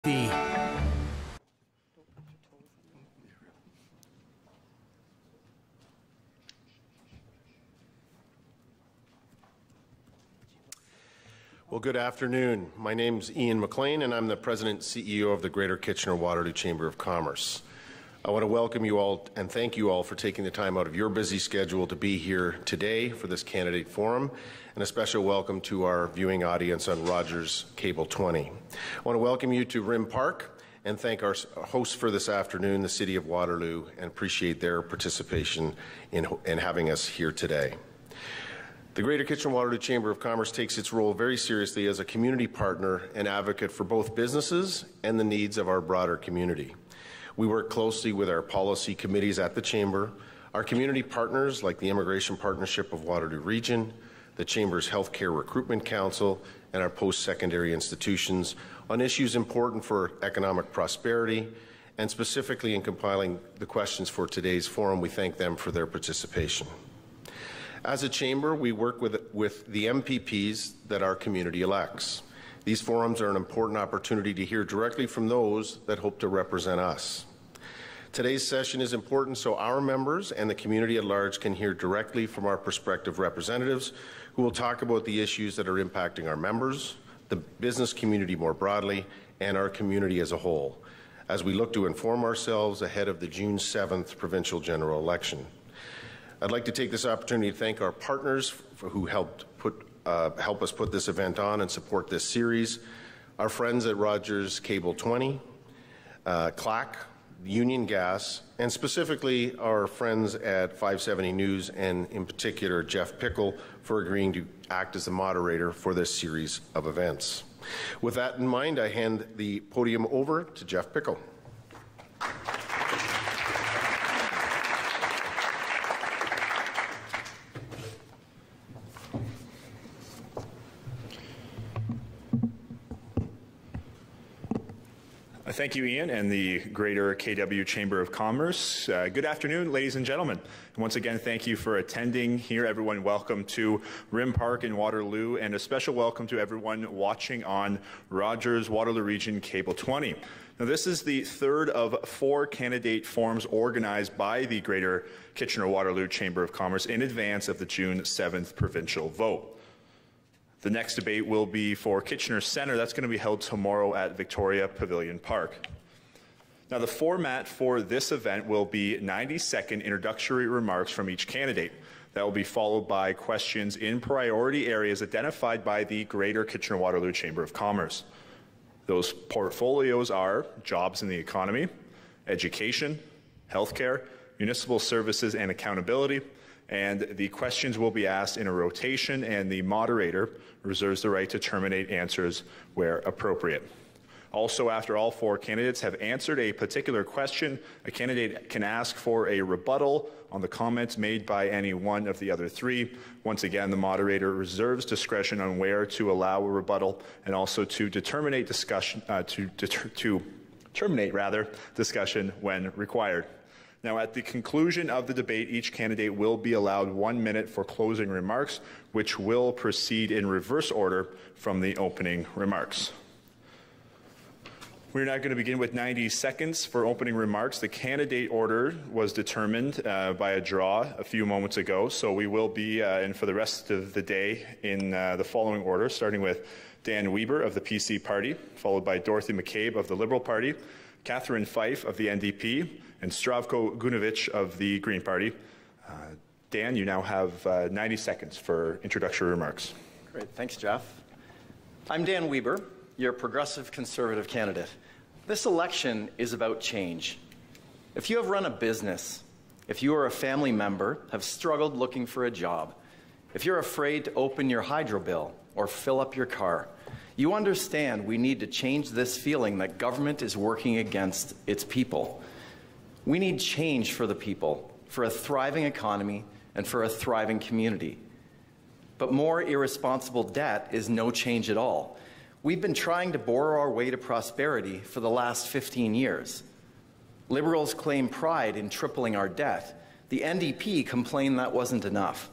Well, good afternoon. My name's Ian McLean, and I'm the President and CEO of the Greater Kitchener-Waterloo Chamber of Commerce. I want to welcome you all and thank you all for taking the time out of your busy schedule to be here today for this candidate forum, and a special welcome to our viewing audience on Rogers Cable 20. I want to welcome you to Rim Park and thank our hosts for this afternoon, the City of Waterloo, and appreciate their participation in having us here today. The Greater Kitchener-Waterloo Chamber of Commerce takes its role very seriously as a community partner and advocate for both businesses and the needs of our broader community. We work closely with our policy committees at the Chamber, our community partners like the Immigration Partnership of Waterloo Region, the Chamber's Healthcare Recruitment Council, and our post-secondary institutions on issues important for economic prosperity, and specifically in compiling the questions for today's forum. We thank them for their participation. As a Chamber, we work with the MPPs that our community elects. These forums are an important opportunity to hear directly from those that hope to represent us. Today's session is important so our members and the community at large can hear directly from our prospective representatives who will talk about the issues that are impacting our members, the business community more broadly, and our community as a whole, as we look to inform ourselves ahead of the June 7th provincial general election. I'd like to take this opportunity to thank our partners who help us put this event on and support this series, our friends at Rogers Cable 20, CLAC, Union Gas, and specifically our friends at 570 News, and in particular Jeff Pickle for agreeing to act as the moderator for this series of events. With that in mind, I hand the podium over to Jeff Pickle. Thank you, Ian, and the Greater KW Chamber of Commerce. Good afternoon, ladies and gentlemen. And once again, thank you for attending here. Everyone, welcome to Rim Park in Waterloo, and a special welcome to everyone watching on Rogers Waterloo Region Cable 20. Now, this is the third of 4 candidate forums organized by the Greater Kitchener-Waterloo Chamber of Commerce in advance of the June 7th provincial vote. The next debate will be for Kitchener Centre. That's going to be held tomorrow at Victoria Pavilion Park. Now, the format for this event will be 90-second introductory remarks from each candidate. That will be followed by questions in priority areas identified by the Greater Kitchener-Waterloo Chamber of Commerce. Those portfolios are jobs in the economy, education, healthcare, municipal services and accountability, and the questions will be asked in a rotation, and the moderator reserves the right to terminate answers where appropriate. Also, after all 4 candidates have answered a particular question, a candidate can ask for a rebuttal on the comments made by any one of the other 3. Once again, the moderator reserves discretion on where to allow a rebuttal and also to terminate discussion when required. Now, at the conclusion of the debate, each candidate will be allowed 1 minute for closing remarks, which will proceed in reverse order from the opening remarks. We're now going to begin with 90 seconds for opening remarks. The candidate order was determined by a draw a few moments ago, so we will be in for the rest of the day in the following order, starting with Dan Weber of the PC Party, followed by Dorothy McCabe of the Liberal Party, Catherine Fife of the NDP, and Zdravko Gunjevic of the Green Party. Dan, you now have 90 seconds for introductory remarks. Great, thanks, Jeff. I'm Dan Weber, your progressive conservative candidate. This election is about change. If you have run a business, if you are a family member, have struggled looking for a job, if you're afraid to open your hydro bill or fill up your car, you understand we need to change this feeling that government is working against its people. We need change for the people, for a thriving economy, and for a thriving community. But more irresponsible debt is no change at all. We've been trying to borrow our way to prosperity for the last 15 years. Liberals claim pride in tripling our debt. The NDP complained that wasn't enough.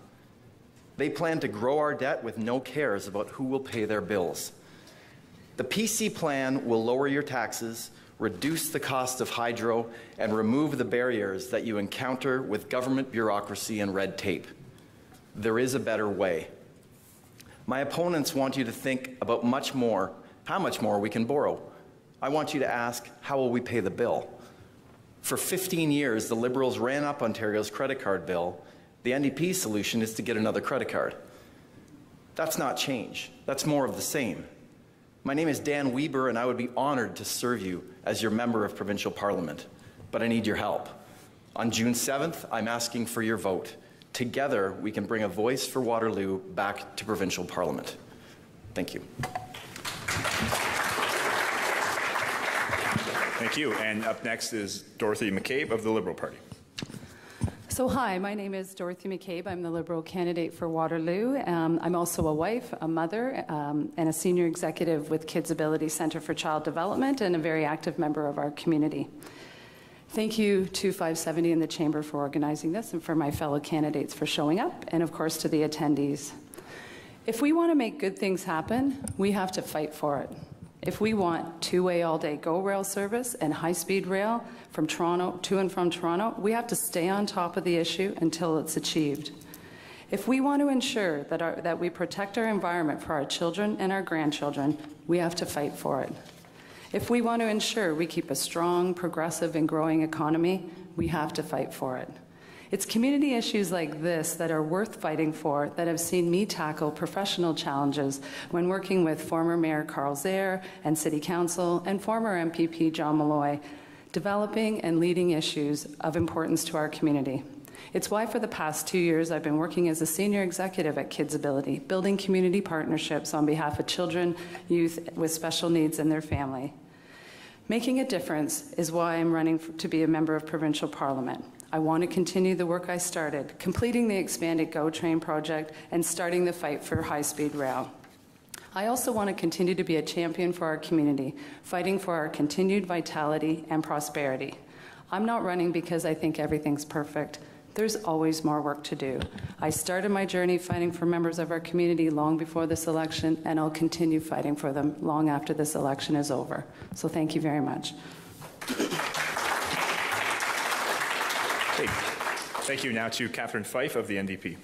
They plan to grow our debt with no cares about who will pay their bills. The PC plan will lower your taxes, reduce the cost of hydro, and remove the barriers that you encounter with government bureaucracy and red tape. There is a better way. My opponents want you to think about how much more we can borrow. I want you to ask, how will we pay the bill? For 15 years, the Liberals ran up Ontario's credit card bill. The NDP's solution is to get another credit card. That's not change. That's more of the same. My name is Dan Weber, and I would be honored to serve you as your member of Provincial Parliament. But I need your help. On June 7th, I'm asking for your vote. Together, we can bring a voice for Waterloo back to Provincial Parliament. Thank you. Thank you. And up next is Dorothy McCabe of the Liberal Party. So hi, my name is Dorothy McCabe. I'm the Liberal candidate for Waterloo. I'm also a wife, a mother, and a senior executive with Kids Ability Centre for Child Development and a very active member of our community. Thank you to 570 and the Chamber for organizing this and for my fellow candidates for showing up, and of course to the attendees. If we want to make good things happen, we have to fight for it. If we want two-way all-day GO rail service and high-speed rail from Toronto to and from Toronto, we have to stay on top of the issue until it's achieved. If we want to ensure that we protect our environment for our children and our grandchildren, we have to fight for it. If we want to ensure we keep a strong, progressive, and growing economy, we have to fight for it. It's community issues like this that are worth fighting for that have seen me tackle professional challenges when working with former Mayor Carl Zaire and City Council and former MPP John Malloy, developing and leading issues of importance to our community. It's why for the past 2 years I've been working as a senior executive at Kids Ability, building community partnerships on behalf of children, youth with special needs and their family. Making a difference is why I'm running to be a member of Provincial Parliament. I want to continue the work I started, completing the expanded GO Train project and starting the fight for high-speed rail. I also want to continue to be a champion for our community, fighting for our continued vitality and prosperity. I'm not running because I think everything's perfect. There's always more work to do. I started my journey fighting for members of our community long before this election, and I'll continue fighting for them long after this election is over. So thank you very much. Thank you. Now to Catherine Fife of the NDP.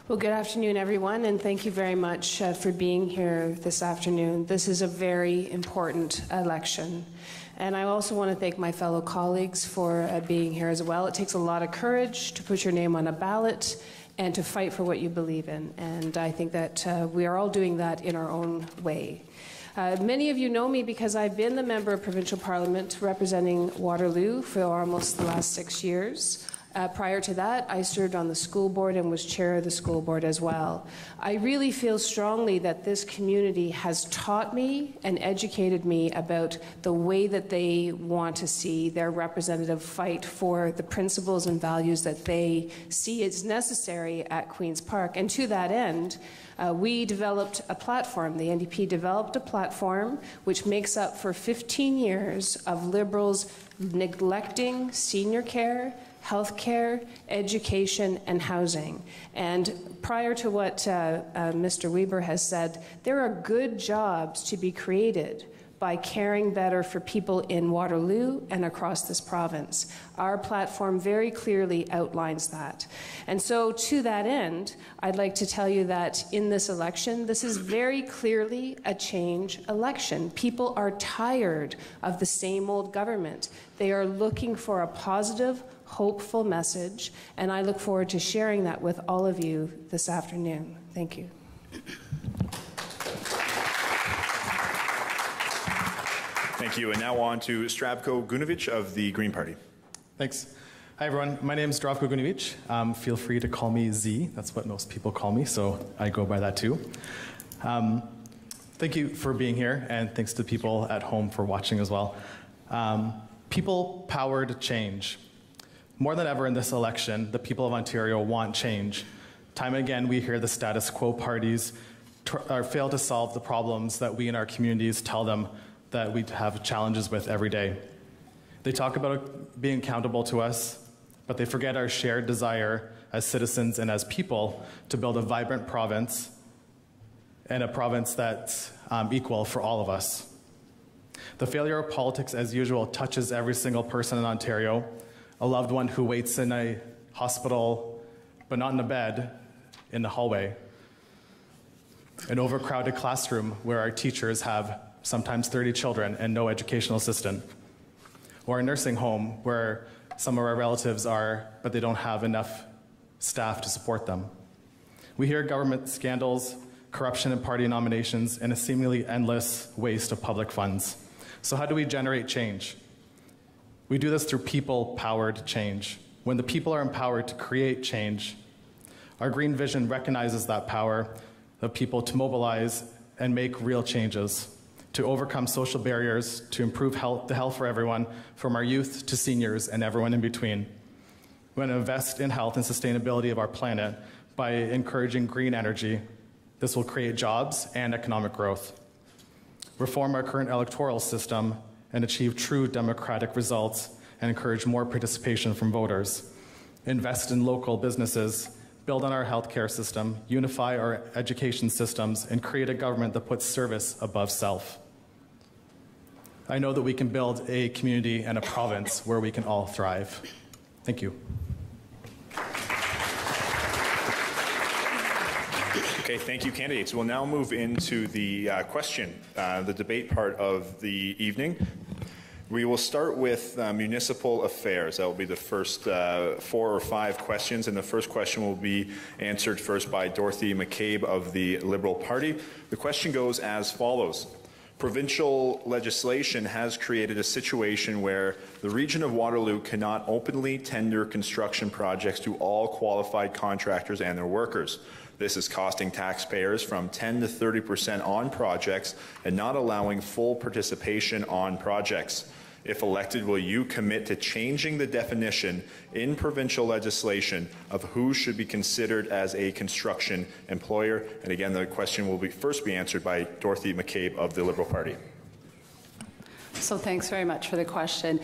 Well, good afternoon, everyone, and thank you very much for being here this afternoon. This is a very important election. And I also want to thank my fellow colleagues for being here as well. It takes a lot of courage to put your name on a ballot and to fight for what you believe in. And I think that we are all doing that in our own way. Many of you know me because I've been the member of Provincial Parliament representing Waterloo for almost the last 6 years. Prior to that, I served on the school board and was chair of the school board as well. I really feel strongly that this community has taught me and educated me about the way that they want to see their representative fight for the principles and values that they see as necessary at Queen's Park. And to that end, we developed a platform. The NDP developed a platform which makes up for 15 years of Liberals neglecting senior care, healthcare, education, and housing. And prior to what Mr. Weber has said, there are good jobs to be created by caring better for people in Waterloo and across this province. Our platform very clearly outlines that. And so to that end, I'd like to tell you that in this election, this is very clearly a change election. People are tired of the same old government. They are looking for a positive, hopeful message, and I look forward to sharing that with all of you this afternoon. Thank you. Thank you. And now on to Zdravko Gunjevic of the Green Party. Thanks. Hi, everyone. My name is Zdravko Gunjevic. Feel free to call me Z. That's what most people call me, so I go by that too. Thank you for being here, and thanks to people at home for watching as well. People-powered change. More than ever in this election, the people of Ontario want change. Time and again, we hear the status quo parties fail to solve the problems that we in our communities tell them that we have challenges with every day. They talk about being accountable to us, but they forget our shared desire as citizens and as people to build a vibrant province and a province that's equal for all of us. The failure of politics, as usual, touches every single person in Ontario, a loved one who waits in a hospital, but not in a bed, in the hallway, an overcrowded classroom where our teachers have sometimes 30 children and no educational assistant, or a nursing home where some of our relatives are, but they don't have enough staff to support them. We hear government scandals, corruption in party nominations, and a seemingly endless waste of public funds. So how do we generate change? We do this through people-powered change. When the people are empowered to create change, our green vision recognizes that power of people to mobilize and make real changes, to overcome social barriers, to improve the health for everyone, from our youth to seniors and everyone in between. We want to invest in health and sustainability of our planet by encouraging green energy. This will create jobs and economic growth. Reform our current electoral system and achieve true democratic results and encourage more participation from voters. Invest in local businesses, build on our healthcare system, unify our education systems, and create a government that puts service above self. I know that we can build a community and a province where we can all thrive. Thank you. Okay, thank you, candidates. We'll now move into the the debate part of the evening. We will start with municipal affairs. That will be the first 4 or 5 questions, and the first question will be answered first by Dorothy McCabe of the Liberal Party. The question goes as follows. Provincial legislation has created a situation where the region of Waterloo cannot openly tender construction projects to all qualified contractors and their workers. This is costing taxpayers from 10 to 30% on projects and not allowing full participation on projects. If elected, will you commit to changing the definition in provincial legislation of who should be considered as a construction employer? And again, the question will first be answered by Dorothy McCabe of the Liberal Party. So thanks very much for the question.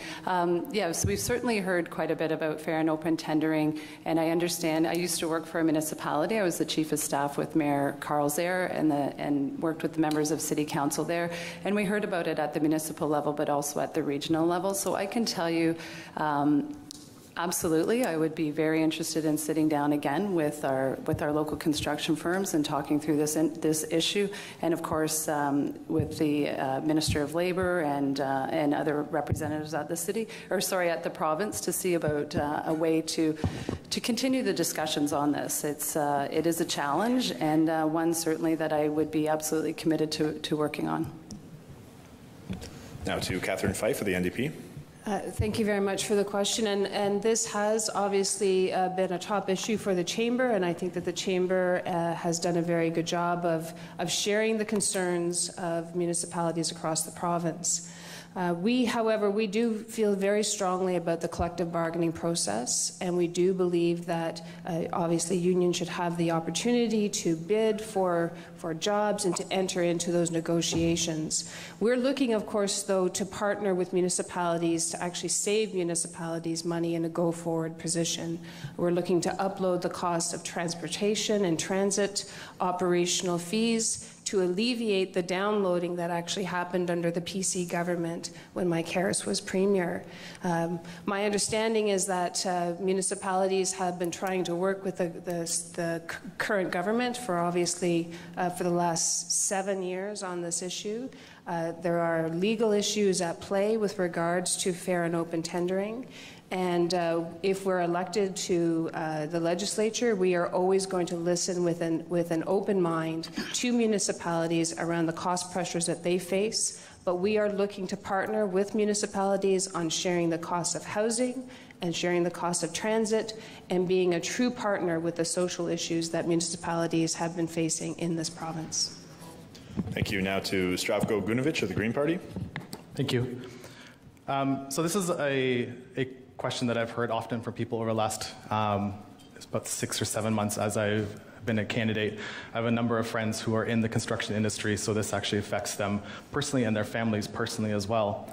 Yes, we've certainly heard quite a bit about fair and open tendering, and I understand. I used to work for a municipality. I was the chief of staff with Mayor Carles there, and worked with the members of City Council there, and we heard about it at the municipal level, but also at the regional level. So I can tell you, absolutely, I would be very interested in sitting down again with our local construction firms and talking through this issue, and of course with the Minister of Labour and other representatives at the city, at the province, to see about a way to continue the discussions on this. It is a challenge, and one certainly that I would be absolutely committed to working on. Now to Catherine Fife of the NDP. Thank you very much for the question, and this has obviously been a top issue for the Chamber, and I think that the Chamber has done a very good job of sharing the concerns of municipalities across the province. However, we do feel very strongly about the collective bargaining process, and we do believe that obviously unions should have the opportunity to bid for jobs and to enter into those negotiations. We're looking, of course, though, to partner with municipalities to actually save municipalities money in a go-forward position. We're looking to upload the cost of transportation and transit, operational fees, to alleviate the downloading that actually happened under the PC government when Mike Harris was Premier. My understanding is that municipalities have been trying to work with the current government for the last 7 years on this issue. There are legal issues at play with regards to fair and open tendering. And if we're elected to the legislature, we are always going to listen with an open mind to municipalities around the cost pressures that they face. But we are looking to partner with municipalities on sharing the cost of housing and sharing the cost of transit and being a true partner with the social issues that municipalities have been facing in this province. Thank you. Now to Zdravko Gunjevic of the Green Party. Thank you. So this is a question that I've heard often from people over the last about 6 or 7 months as I've been a candidate. I have a number of friends who are in the construction industry, so this actually affects them personally and their families personally as well.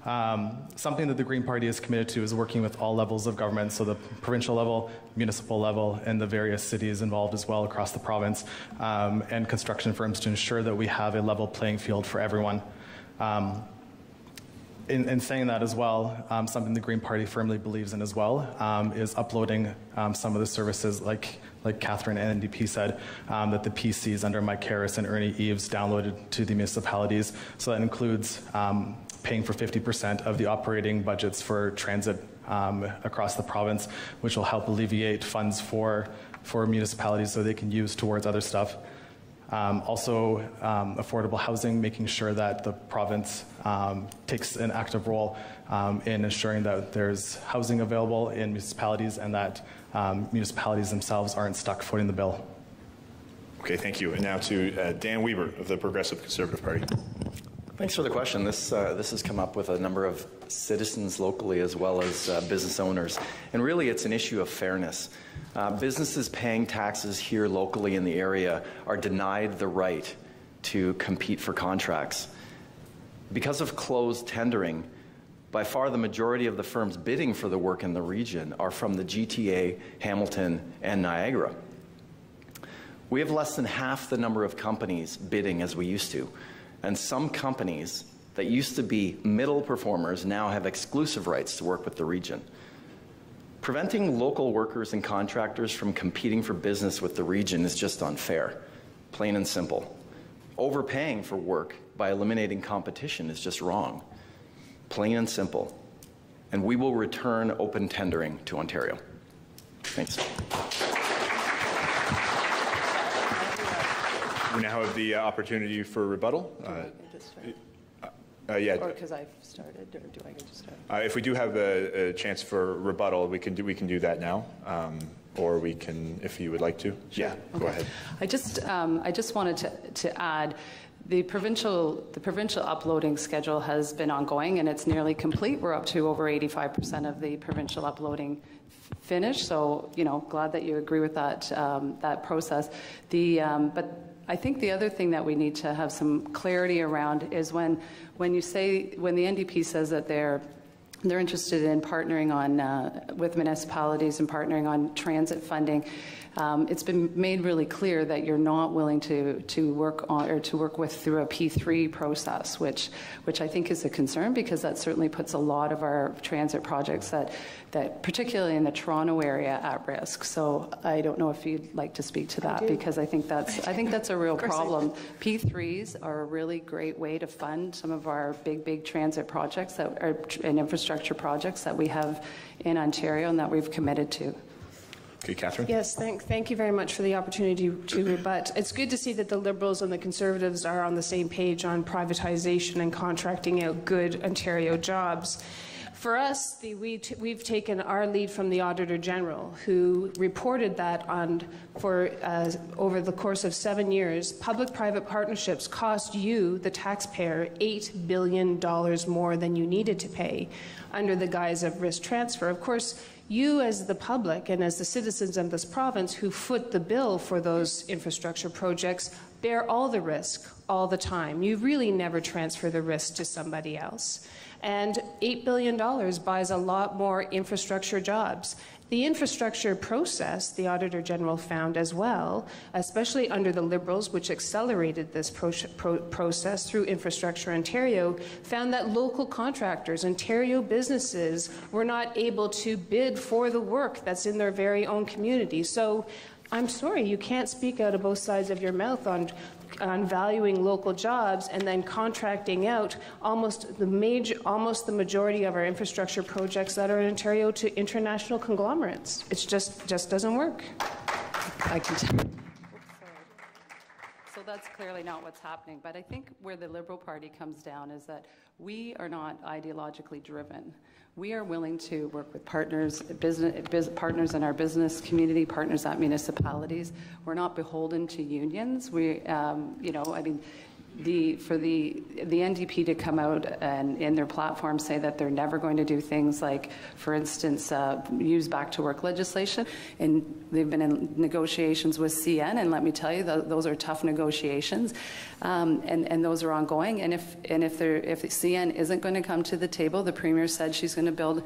Something that the Green Party is committed to is working with all levels of government, so the provincial level, municipal level, and the various cities involved as well across the province, and construction firms to ensure that we have a level playing field for everyone. In saying that as well, something the Green Party firmly believes in as well is uploading some of the services like Catherine and NDP said, that the PCs under Mike Harris and Ernie Eves downloaded to the municipalities. So that includes paying for 50% of the operating budgets for transit across the province, which will help alleviate funds for municipalities so they can use towards other stuff. Also, affordable housing, making sure that the province takes an active role in ensuring that there's housing available in municipalities and that municipalities themselves aren't stuck footing the bill. Okay, thank you. And now to Dan Weber of the Progressive Conservative Party. Thanks for the question. This has come up with a number of citizens locally as well as business owners. And really, it's an issue of fairness. Businesses paying taxes here locally in the area are denied the right to compete for contracts. Because of closed tendering, by far the majority of the firms bidding for the work in the region are from the GTA, Hamilton, and Niagara. We have less than half the number of companies bidding as we used to. And some companies that used to be middle performers now have exclusive rights to work with the region. Preventing local workers and contractors from competing for business with the region is just unfair, plain and simple. Overpaying for work by eliminating competition is just wrong, plain and simple. And we will return open tendering to Ontario. Thanks. We now have the opportunity for rebuttal. Yeah. Or because I've started, or do I get to start? If we do have a chance for rebuttal, we can do that now, or we can, if you would like to. Sure. Yeah, okay. Go ahead. I just wanted to add, the provincial uploading schedule has been ongoing and it's nearly complete. We're up to over 85% of the provincial uploading finished. So glad that you agree with that that process. But I think the other thing that we need to have some clarity around is when the NDP says that they're interested in partnering on with municipalities and partnering on transit funding. It's been made really clear that you're not willing to work on or to work with through a P3 process, which I think is a concern because that certainly puts a lot of our transit projects that particularly in the Toronto area at risk. So I don't know if you'd like to speak to that because I think that's a real problem. P3s are a really great way to fund some of our big transit projects and infrastructure projects that we have in Ontario and that we've committed to. Okay, Catherine. Yes, thank you very much for the opportunity to rebut. It's good to see that the Liberals and the Conservatives are on the same page on privatization and contracting out good Ontario jobs. For us, we've taken our lead from the Auditor General, who reported that over the course of 7 years, public-private partnerships cost you, the taxpayer, $8 billion more than you needed to pay under the guise of risk transfer. Of course, you as the public and as the citizens of this province who foot the bill for those infrastructure projects bear all the risk all the time. You really never transfer the risk to somebody else. And $8 billion buys a lot more infrastructure jobs. The infrastructure process, the Auditor General found as well, especially under the Liberals, which accelerated this process through Infrastructure Ontario, found that local contractors, Ontario businesses, were not able to bid for the work that's in their very own community. So I'm sorry, you can't speak out of both sides of your mouth on valuing local jobs and then contracting out almost the majority of our infrastructure projects that are in Ontario to international conglomerates. It just doesn't work. I can tell. So that's clearly not what's happening. But I think where the Liberal Party comes down is that we are not ideologically driven. We are willing to work with partners, partners in our business community, partners at municipalities. We're not beholden to unions. for the NDP to come out and in their platform say that they're never going to do things like, for instance, use back to work legislation, and they've been in negotiations with CN, and let me tell you, those are tough negotiations, and those are ongoing. And if CN isn't going to come to the table, the Premier said she's going to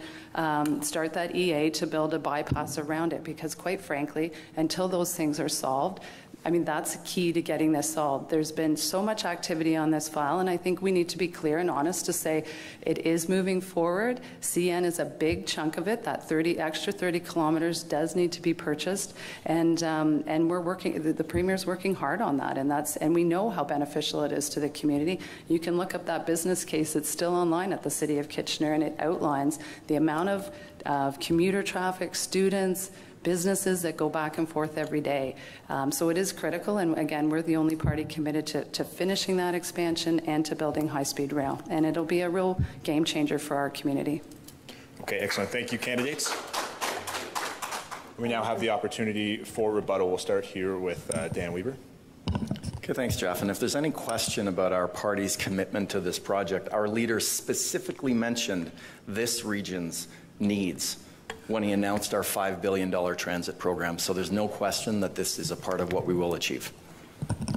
start that EA to build a bypass around it, because quite frankly, until those things are solved, I mean, that's key to getting this solved. There's been so much activity on this file, and I think we need to be clear and honest to say it is moving forward. CN is a big chunk of it. That extra 30 kilometers does need to be purchased, and we're working. The Premier's working hard on that, and we know how beneficial it is to the community. You can look up that business case. It's still online at the City of Kitchener, and it outlines the amount of commuter traffic, students, businesses that go back and forth every day. So it is critical, and again, we're the only party committed to finishing that expansion and to building high-speed rail, and it'll be a real game changer for our community. Okay, excellent. Thank you, candidates. We now have the opportunity for rebuttal. We'll start here with Dan Weber. Okay, thanks, Jeff. And if there's any question about our party's commitment to this project, our leader specifically mentioned this region's needs when he announced our $5 billion transit program. So there's no question that this is a part of what we will achieve.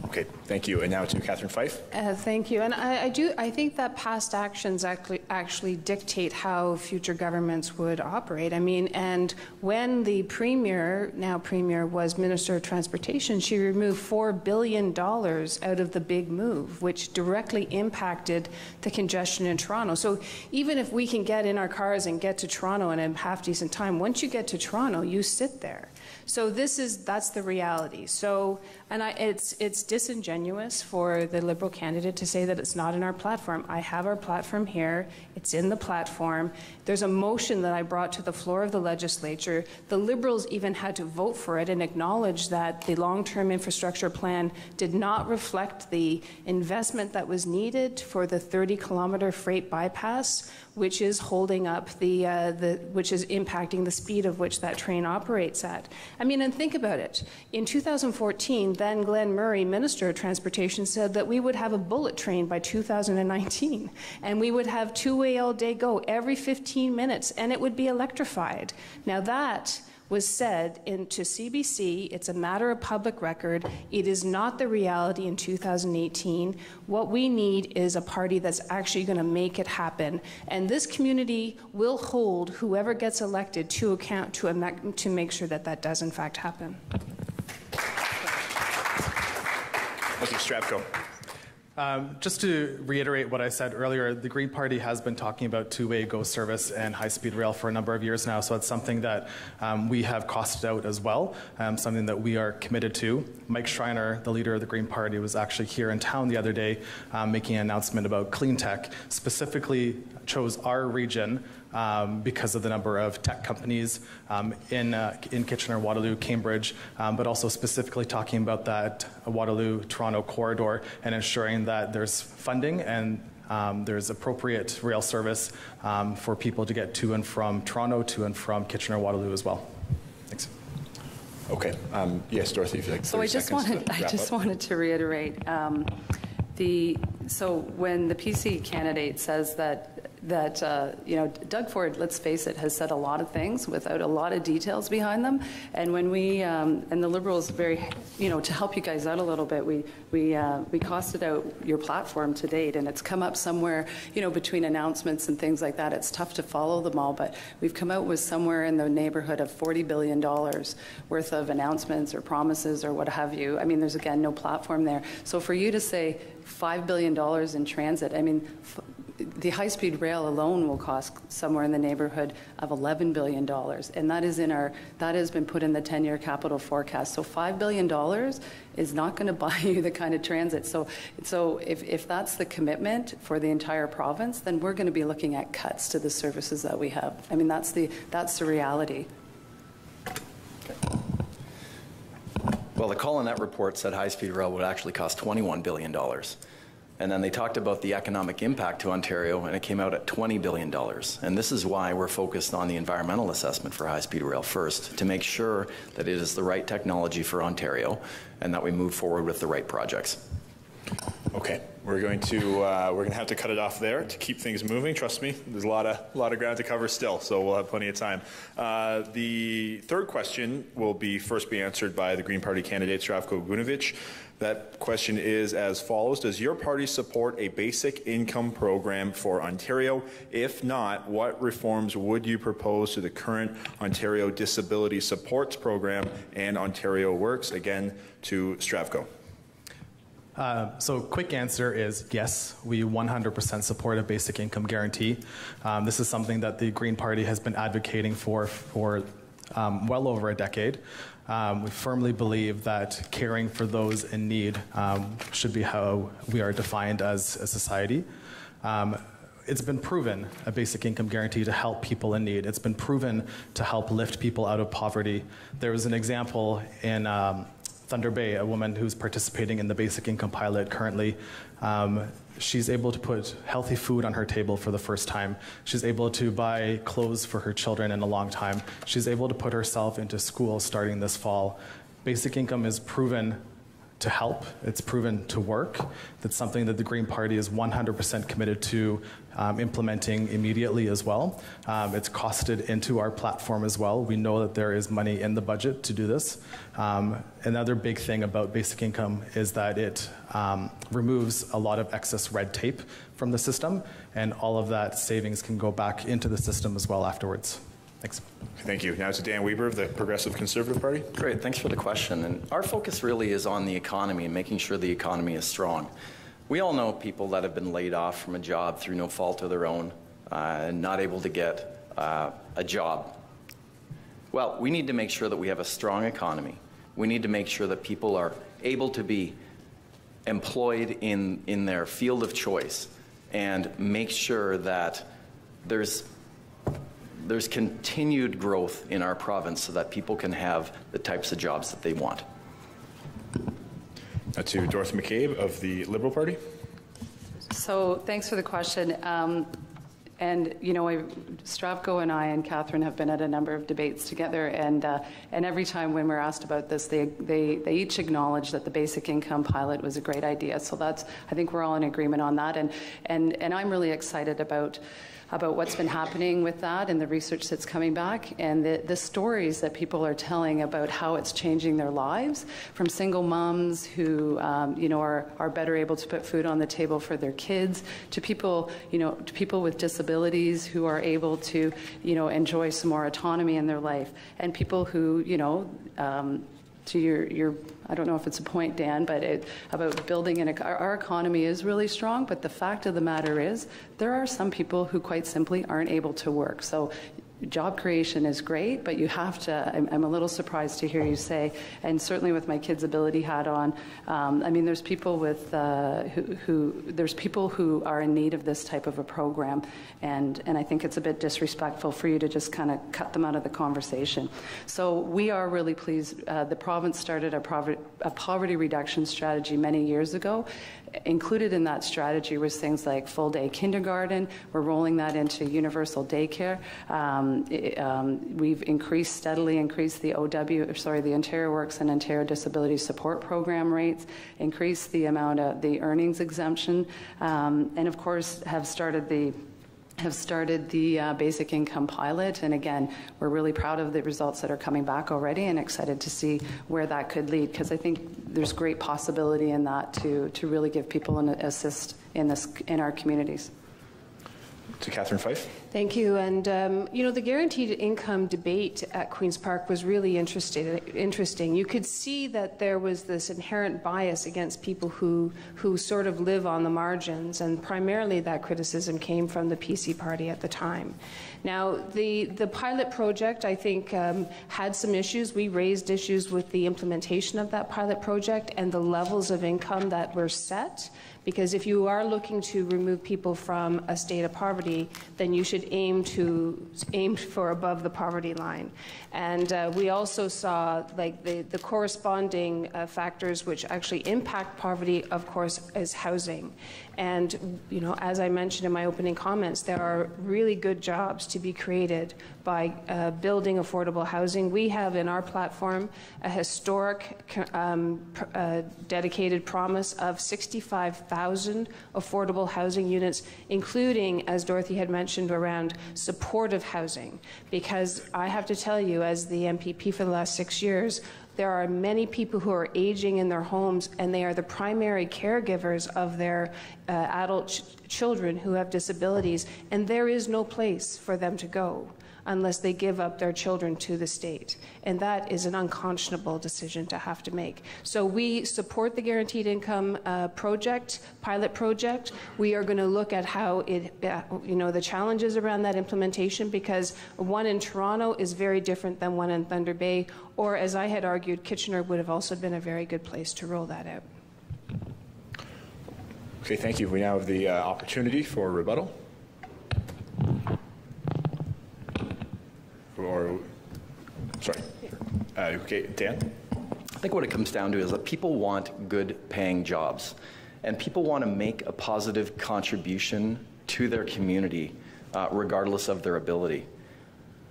Okay, thank you. And now to Catherine Fife. Thank you. And I think that past actions actually dictate how future governments would operate. I mean, and when the Premier, now Premier, was Minister of Transportation, she removed $4 billion out of the big move, which directly impacted the congestion in Toronto. So even if we can get in our cars and get to Toronto in a half-decent time, once you get to Toronto, you sit there. So that's the reality. So, and it's disingenuous for the Liberal candidate to say that it's not in our platform. I have our platform here. It's in the platform. There's a motion that I brought to the floor of the legislature. The Liberals even had to vote for it and acknowledge that the long-term infrastructure plan did not reflect the investment that was needed for the 30-kilometer freight bypass, which is holding up which is impacting the speed of which that train operates at. I mean, and think about it. In 2014, then Glenn Murray, Minister of Transportation, said that we would have a bullet train by 2019, and we would have two-way all-day go every 15 minutes, and it would be electrified. Now that was said to CBC. It's a matter of public record. It is not the reality in 2018. What we need is a party that's actually going to make it happen. And this community will hold whoever gets elected to account to make sure that that does in fact happen. Mr. Zdravko. Just to reiterate what I said earlier, the Green Party has been talking about two-way GO service and high-speed rail for a number of years now, so it's something that we have costed out as well, something that we are committed to. Mike Schreiner, the leader of the Green Party, was actually here in town the other day making an announcement about clean tech, specifically chose our region because of the number of tech companies in Kitchener, Waterloo, Cambridge, but also specifically talking about that Waterloo-Toronto corridor and ensuring that there's funding and there's appropriate rail service for people to get to and from Toronto, to and from Kitchener, Waterloo as well. Thanks. Okay. Yes, Dorothy, if you'd like 30 seconds. I just wanted to reiterate so when the PC candidate says that Doug Ford, let's face it, has said a lot of things without a lot of details behind them. And when we and the Liberals to help you guys out a little bit, we costed out your platform to date, and it's come up somewhere between announcements and things like that. It's tough to follow them all, but we've come out with somewhere in the neighborhood of $40 billion worth of announcements or promises or what have you. I mean, there's again no platform there. So for you to say $5 billion in transit, I mean, the high-speed rail alone will cost somewhere in the neighborhood of $11 billion, and that has been put in the 10-year capital forecast. So $5 billion is not going to buy you the kind of transit. So if that's the commitment for the entire province, then we're going to be looking at cuts to the services that we have. I mean, that's the reality. Okay. Well, the Collinet report said high-speed rail would actually cost $21 billion. And then they talked about the economic impact to Ontario, and it came out at $20 billion. And this is why we're focused on the environmental assessment for high-speed rail first, to make sure that it is the right technology for Ontario and that we move forward with the right projects. Okay. We're going to have to cut it off there to keep things moving. Trust me, there's a lot of ground to cover still, so we'll have plenty of time. The third question will first be answered by the Green Party candidate Zdravko Gunjevic. That question is as follows: does your party support a basic income program for Ontario? If not, what reforms would you propose to the current Ontario Disability Supports Program and Ontario Works? Again, to Zdravko. So quick answer is yes, we 100% support a basic income guarantee. This is something that the Green Party has been advocating for well over a decade. We firmly believe that caring for those in need should be how we are defined as a society. It's been proven, a basic income guarantee, to help people in need. It's been proven to help lift people out of poverty. There was an example in Thunder Bay, a woman who's participating in the basic income pilot currently. She's able to put healthy food on her table for the first time. She's able to buy clothes for her children in a long time. She's able to put herself into school starting this fall. Basic income is proven to help. It's proven to work. That's something that the Green Party is 100% committed to implementing immediately as well. It's costed into our platform as well. We know that there is money in the budget to do this. Another big thing about basic income is that it removes a lot of excess red tape from the system, and all of that savings can go back into the system as well afterwards. Thanks. Thank you. Now to Dan Weber of the Progressive Conservative Party. Great, thanks for the question. And our focus really is on the economy and making sure the economy is strong. We all know people that have been laid off from a job through no fault of their own and not able to get a job. Well, we need to make sure that we have a strong economy. We need to make sure that people are able to be employed in their field of choice and make sure that there's continued growth in our province so that people can have the types of jobs that they want. Now to Dorothy McCabe of the Liberal Party. So thanks for the question. And you know, Zdravko and I and Catherine have been at a number of debates together, and every time when we're asked about this, they each acknowledge that the basic income pilot was a great idea. So that's, I think we're all in agreement on that, and I'm really excited about what's been happening with that and the research that's coming back and the stories that people are telling about how it's changing their lives, from single moms who you know, are better able to put food on the table for their kids, to people, you know, to people with disabilities who are able to, you know, enjoy some more autonomy in their life, and people who, you know, to your I don't know if it's a point, Dan, but about building our economy is really strong, but the fact of the matter is there are some people who quite simply aren't able to work. So job creation is great, but you have to, I'm a little surprised to hear you say, and certainly with my kids' ability hat on, I mean, there's people with, there's people who are in need of this type of a program, and I think it's a bit disrespectful for you to just kind of cut them out of the conversation. So we are really pleased. The province started a poverty reduction strategy many years ago. Included in that strategy was things like full-day kindergarten. We're rolling that into universal daycare. We've steadily increased the the Ontario Works and Ontario Disability Support Program rates, increased the amount of the earnings exemption, and of course have started the basic income pilot. And again, we're really proud of the results that are coming back already and excited to see where that could lead, because I think there's great possibility in that to really give people an assist in our communities. To Catherine Fife. Thank you. And, you know, the guaranteed income debate at Queen's Park was really interesting. You could see that there was this inherent bias against people who sort of live on the margins, and primarily that criticism came from the PC party at the time. Now, the pilot project, I think, had some issues. We raised issues with the implementation of that pilot project and the levels of income that were set. Because if you are looking to remove people from a state of poverty, then you should aim for above the poverty line. And we also saw like the corresponding factors which actually impact poverty, of course, is housing. And, you know, as I mentioned in my opening comments, there are really good jobs to be created by building affordable housing. We have in our platform a historic dedicated promise of 25,000 affordable housing units, including, as Dorothy had mentioned, around supportive housing. Because I have to tell you, as the MPP for the last 6 years, there are many people who are aging in their homes, and they are the primary caregivers of their adult children who have disabilities, and there is no place for them to go unless they give up their children to the state. And that is an unconscionable decision to have to make. So we support the Guaranteed Income pilot project. We are going to look at how it, the challenges around that implementation, because one in Toronto is very different than one in Thunder Bay, or as I had argued, Kitchener would have also been a very good place to roll that out. Okay, thank you. We now have the opportunity for rebuttal. Okay, Dan? I think what it comes down to is that people want good paying jobs, and people want to make a positive contribution to their community regardless of their ability.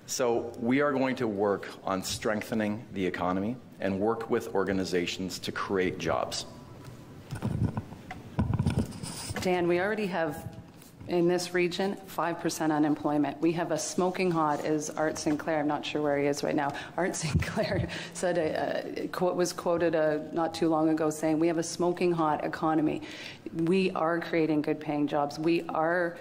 So we are going to work on strengthening the economy and work with organizations to create jobs. Dan, we already have in this region 5% unemployment. We have a smoking hot, as Art Sinclair, I'm not sure where he is right now, Art Sinclair said, was quoted not too long ago saying, we have a smoking hot economy. We are creating good paying jobs. We are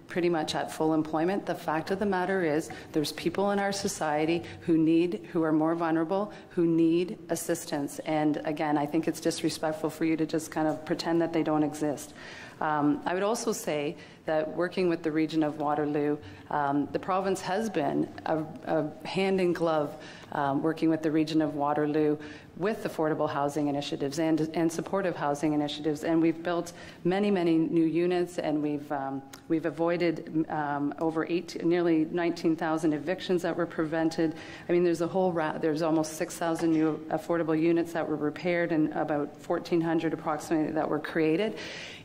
pretty much at full employment. The fact of the matter is there's people in our society who are more vulnerable, who need assistance. And again, I think it's disrespectful for you to just kind of pretend that they don't exist. I would also say that working with the region of Waterloo, the province has been a hand in glove working with the region of Waterloo with affordable housing initiatives and supportive housing initiatives, and we've built many new units, and we've avoided nearly 19,000 evictions that were prevented. I mean, there's almost 6,000 new affordable units that were repaired, and about 1,400 approximately that were created.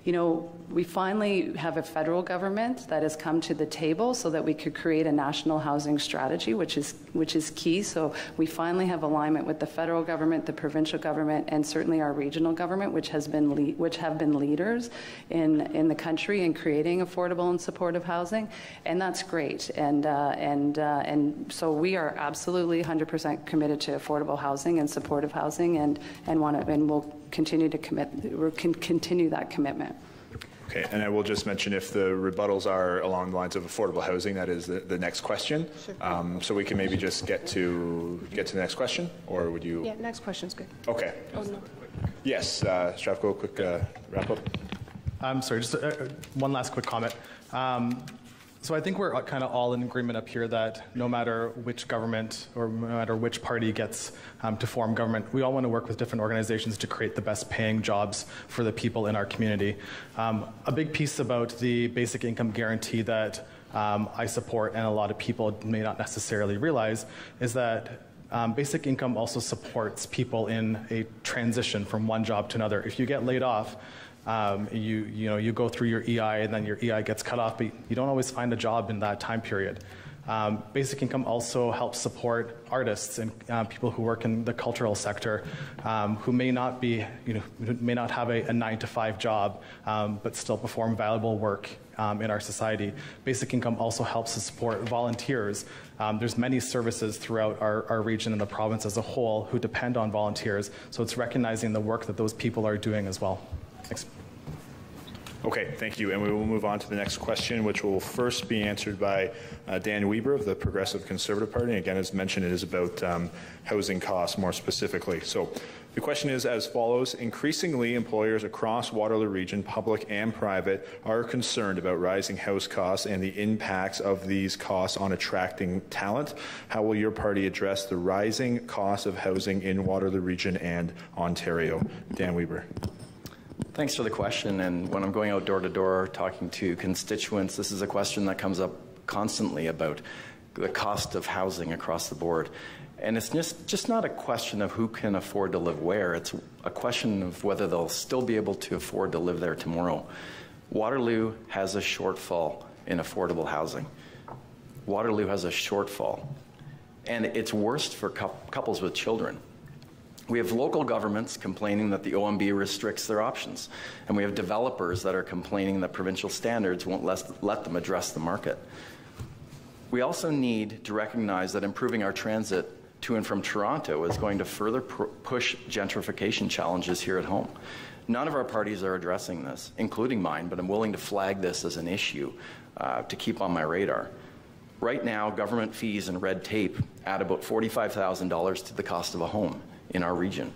You know, we finally have a federal government that has come to the table so that we could create a national housing strategy, which is key. So we finally have alignment with the federal government, the provincial government, and certainly our regional government, which have been leaders in the country in creating affordable and supportive housing, and that's great. And so we are absolutely 100% committed to affordable housing and supportive housing, and we'll continue to continue that commitment. Okay, and I will just mention, if the rebuttals are along the lines of affordable housing, that is the next question. Sure. So we can maybe just get to the next question, or would you? Yeah, next question's good. Okay. Oh, no. Yes, Zdravko, quick wrap up. I'm sorry, just one last quick comment. So I think we're kind of all in agreement up here that no matter which government or no matter which party gets to form government, we all want to work with different organizations to create the best paying jobs for the people in our community. A big piece about the basic income guarantee that I support, and a lot of people may not necessarily realize, is that basic income also supports people in a transition from one job to another. If you get laid off, you go through your EI, and then your EI gets cut off, but you don't always find a job in that time period. Basic income also helps support artists and people who work in the cultural sector, who may not be, may not have a 9-to-5 job, but still perform valuable work in our society. Basic income also helps to support volunteers. There's many services throughout our region and the province as a whole who depend on volunteers, so it's recognizing the work that those people are doing as well. Thanks. Okay, thank you. And we will move on to the next question, which will first be answered by Dan Weber of the Progressive Conservative Party. And again, as mentioned, it is about housing costs more specifically. So the question is as follows. Increasingly, employers across Waterloo Region, public and private, are concerned about rising house costs and the impacts of these costs on attracting talent. How will your party address the rising cost of housing in Waterloo Region and Ontario? Dan Weber. Thanks for the question. And when I'm going out door to door talking to constituents, this is a question that comes up constantly about the cost of housing across the board. And it's just not a question of who can afford to live where. It's a question of whether they'll still be able to afford to live there tomorrow. Waterloo has a shortfall in affordable housing. Waterloo has a shortfall. And it's worst for couples with children. We have local governments complaining that the OMB restricts their options, and we have developers that are complaining that provincial standards won't let them address the market. We also need to recognize that improving our transit to and from Toronto is going to further push gentrification challenges here at home. None of our parties are addressing this, including mine, but I'm willing to flag this as an issue to keep on my radar. Right now, government fees and red tape add about $45,000 to the cost of a home in our region.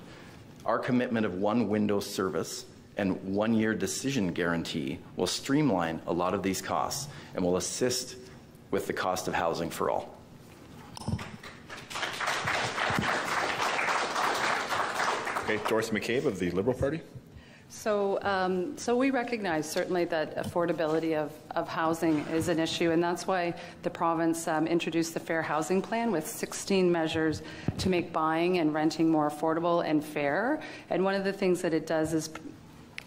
Our commitment of one window service and 1 year decision guarantee will streamline a lot of these costs and will assist with the cost of housing for all. Okay, Dorothy McCabe of the Liberal Party. So we recognize certainly that affordability of housing is an issue, and that's why the province introduced the Fair Housing Plan with 16 measures to make buying and renting more affordable and fair. And one of the things that it does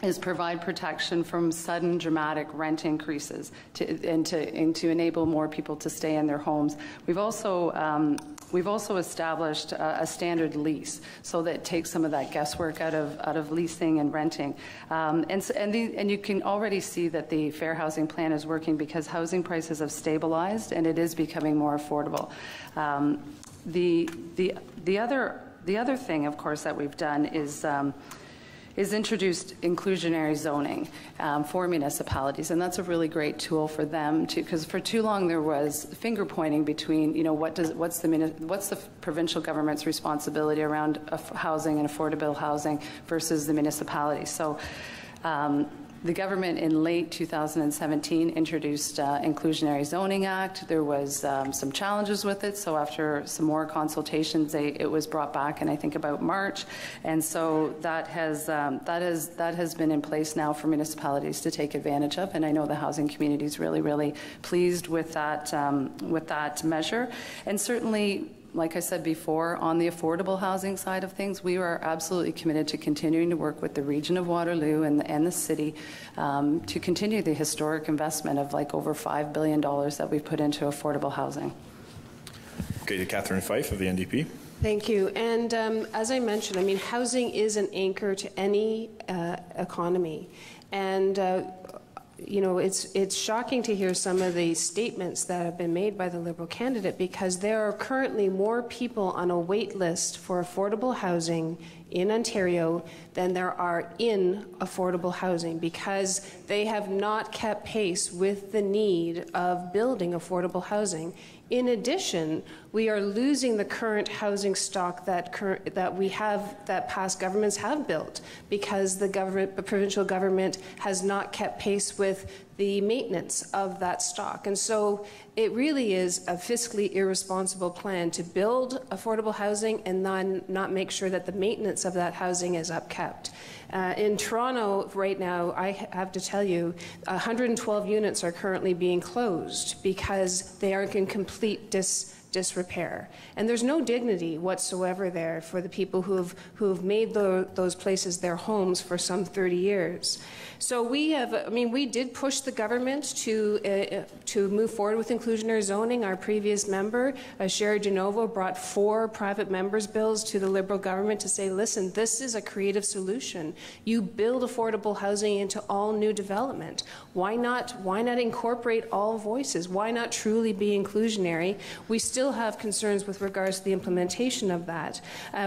is provide protection from sudden dramatic rent increases and to enable more people to stay in their homes. We've also established a standard lease, so that it takes some of that guesswork out of leasing and renting. And you can already see that the Fair Housing Plan is working because housing prices have stabilized and it is becoming more affordable. The other thing, of course, that we've done is introduced inclusionary zoning for municipalities, and that's a really great tool for them too, because for too long there was finger pointing between, you know, what's the provincial government's responsibility around housing and affordable housing versus the municipality. So the government in late 2017 introduced Inclusionary Zoning Act. There was some challenges with it, so after some more consultations, it was brought back in, I think, about March, and so that has been in place now for municipalities to take advantage of. And I know the housing community is really pleased with that measure, and certainly, like I said before, on the affordable housing side of things, we are absolutely committed to continuing to work with the region of Waterloo and the city to continue the historic investment of like over $5 billion that we've put into affordable housing. Okay, to Catherine Fife of the NDP. Thank you. And as I mentioned, I mean, housing is an anchor to any economy. And you know, it's shocking to hear some of the statements that have been made by the Liberal candidate, because there are currently more people on a wait list for affordable housing in Ontario than there are in affordable housing, because they have not kept pace with the need of building affordable housing. In addition, we are losing the current housing stock that past governments have built, because the provincial government has not kept pace with the maintenance of that stock. And so it really is a fiscally irresponsible plan to build affordable housing and not make sure that the maintenance of that housing is upkept. In Toronto right now, I have to tell you, 112 units are currently being closed because they are in complete disrepair. And there's no dignity whatsoever there for the people who've made those places their homes for some 30 years. So we did push the government to move forward with inclusionary zoning. Our previous member, Sherry DeNovo, brought 4 private members' bills to the Liberal government to say, listen, this is a creative solution. You build affordable housing into all new development. Why not incorporate all voices? Why not truly be inclusionary? We still have concerns with regards to the implementation of that.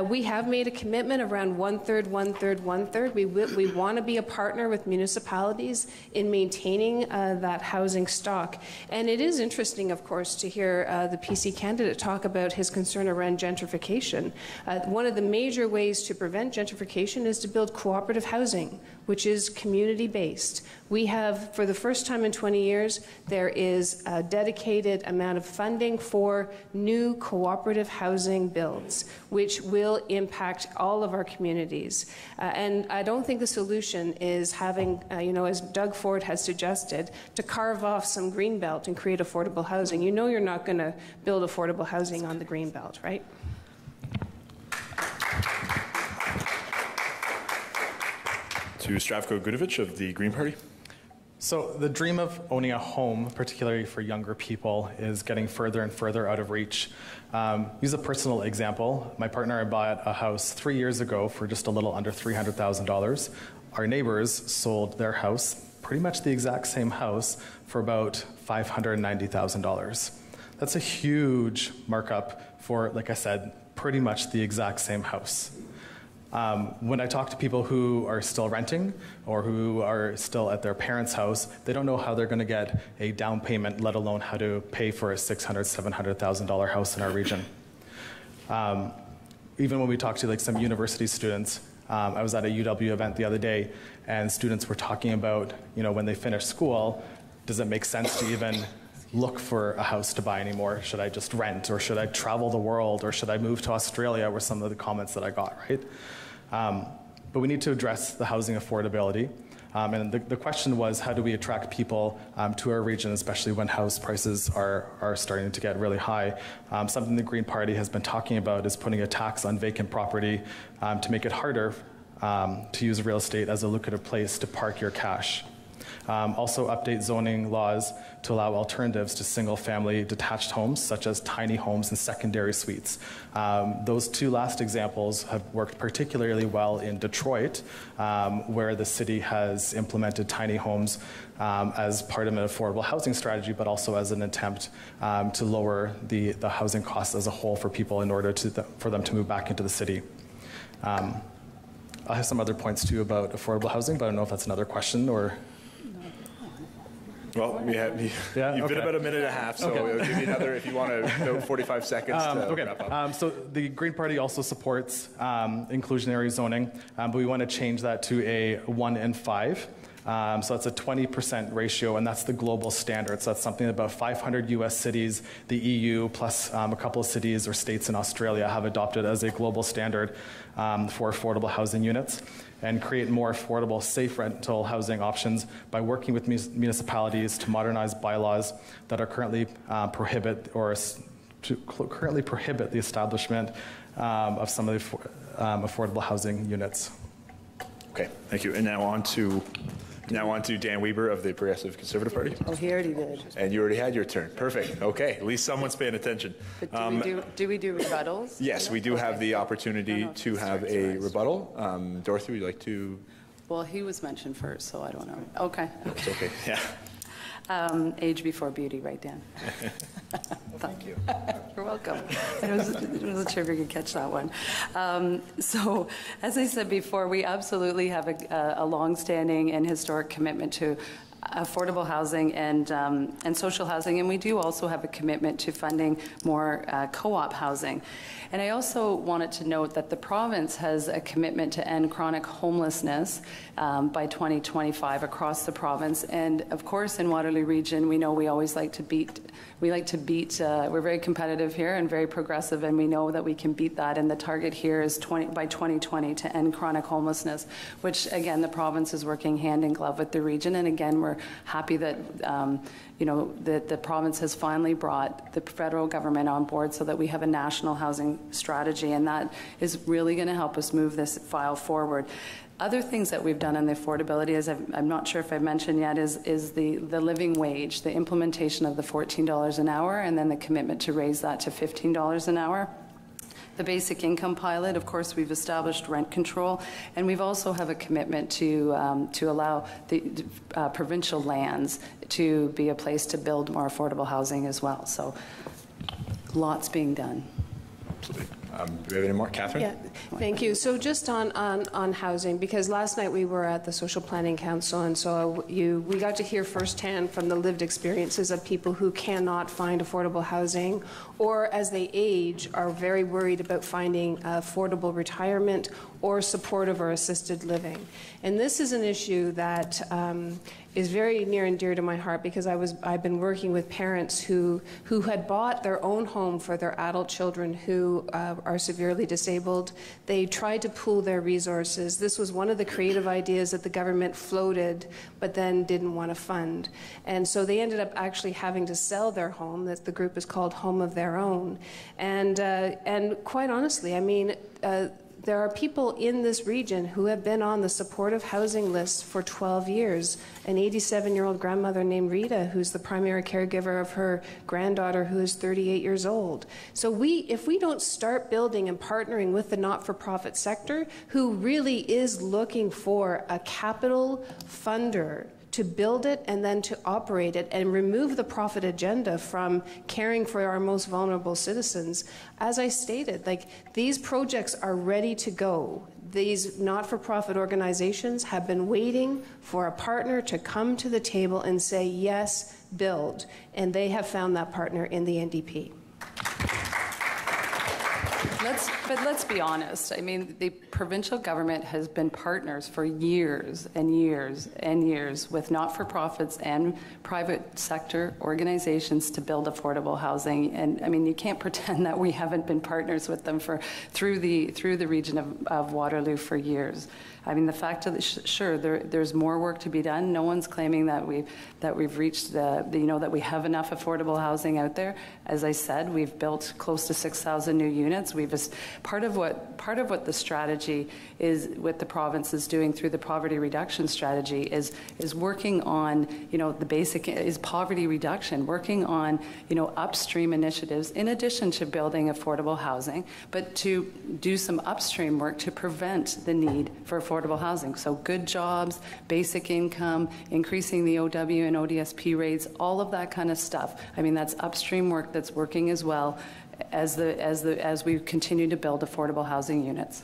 We have made a commitment around 1/3, 1/3, 1/3. We want to be a partner with municipalities in maintaining that housing stock. And it is interesting, of course, to hear the PC candidate talk about his concern around gentrification. One of the major ways to prevent gentrification is to build cooperative housing, which is community-based. We have, for the first time in 20 years, there is a dedicated amount of funding for new cooperative housing builds, which will impact all of our communities. And I don't think the solution is having, as Doug Ford has suggested, to carve off some greenbelt and create affordable housing. You know you're not going to build affordable housing on the greenbelt, right? To Zdravko Gunjevic of the Green Party. So the dream of owning a home, particularly for younger people, is getting further and further out of reach. Use a personal example. My partner and I bought a house 3 years ago for just a little under $300,000. Our neighbors sold their house, pretty much the exact same house, for about $590,000. That's a huge markup for, like I said, pretty much the exact same house. When I talk to people who are still renting or who are still at their parents' house, they don't know how they're going to get a down payment, let alone how to pay for a $600,000, $700,000 house in our region. Even when we talk to like some university students, I was at a UW event the other day, and students were talking about, when they finish school, does it make sense to even look for a house to buy anymore? Should I just rent, or should I travel the world, or should I move to Australia? Were some of the comments that I got, right? But we need to address the housing affordability. And the question was, how do we attract people to our region, especially when house prices are starting to get really high? Something the Green Party has been talking about is putting a tax on vacant property to make it harder to use real estate as a lucrative place to park your cash. Also update zoning laws to allow alternatives to single-family detached homes, such as tiny homes and secondary suites. Those two last examples have worked particularly well in Detroit, where the city has implemented tiny homes as part of an affordable housing strategy, but also as an attempt to lower the housing costs as a whole for people in order for them to move back into the city. I have some other points too about affordable housing, but I don't know if that's another question or... Well, you've been about a minute and a half, so we'll give you another, if you want to, 45 seconds to wrap up. So the Green Party also supports inclusionary zoning, but we want to change that to a 1 in 5. So that's a 20% ratio, and that's the global standard. So that's something about 500 US cities, the EU, plus a couple of cities or states in Australia have adopted as a global standard for affordable housing units, and create more affordable, safe rental housing options by working with municipalities to modernize bylaws that are currently prohibit the establishment of some of the affordable housing units. Okay, thank you. And now on to Dan Weber of the Progressive Conservative Party. Oh, he already did. And you already had your turn. Perfect. Okay, at least someone's paying attention. But do we do rebuttals? Yes, we do have the opportunity to have a rebuttal. Dorothy, would you like to? Well, he was mentioned first, so I don't know. Okay. It's okay, yeah. Age before beauty, right, Dan? Thank you. You're welcome. I wasn't sure if you could catch that one. So, as I said before, we absolutely have a long-standing and historic commitment to affordable housing and social housing, and we do also have a commitment to funding more co-op housing. And I also wanted to note that the province has a commitment to end chronic homelessness by 2025 across the province. And of course, in Waterloo region, we know we always like to beat. We're very competitive here and very progressive, and we know that we can beat that. And the target here is by 2020 to end chronic homelessness, which again, the province is working hand in glove with the region. And again, we're happy that that the province has finally brought the federal government on board so that we have a national housing strategy, and that is really going to help us move this file forward. Other things that we've done on the affordability, as I'm not sure if I've mentioned yet, is the living wage, the implementation of the $14 an hour, and then the commitment to raise that to $15 an hour. The basic income pilot, of course, we've established rent control, and we've also have a commitment to allow the provincial lands to be a place to build more affordable housing as well. So lots being done. Absolutely. Do we have any more? Catherine? Yeah, thank you. So just on housing, because last night we were at the Social Planning Council, and so we got to hear firsthand from the lived experiences of people who cannot find affordable housing, or as they age are very worried about finding affordable retirement or supportive or assisted living. And this is an issue that is very near and dear to my heart, because I've been working with parents who had bought their own home for their adult children who are severely disabled. They tried to pool their resources. This was one of the creative ideas that the government floated but then didn't want to fund. And so they ended up actually having to sell their home. That the group is called Home of Their Own. And quite honestly, I mean, There are people in this region who have been on the supportive housing list for 12 years. An 87-year-old grandmother named Rita, who's the primary caregiver of her granddaughter who is 38 years old. So if we don't start building and partnering with the not-for-profit sector, who really is looking for a capital funder to build it and then to operate it and remove the profit agenda from caring for our most vulnerable citizens. As I stated, like, these projects are ready to go. These not-for-profit organizations have been waiting for a partner to come to the table and say, yes, build. And they have found that partner in the NDP. But let's be honest. I mean, the provincial government has been partners for years and years and years with not-for-profits and private sector organizations to build affordable housing. And I mean, you can't pretend that we haven't been partners with them through the region of Waterloo for years. I mean, the fact that sure, there's more work to be done. No one's claiming that we've reached that we have enough affordable housing out there. As I said, we've built close to 6,000 new units. Part of what the strategy is, what the province is doing through the poverty reduction strategy is working on, the basic is poverty reduction, working on, upstream initiatives in addition to building affordable housing, but to do some upstream work to prevent the need for affordable housing. So good jobs, basic income, increasing the OW and ODSP rates, all of that kind of stuff. I mean, that's upstream work that's working as well as we continue to build affordable housing units.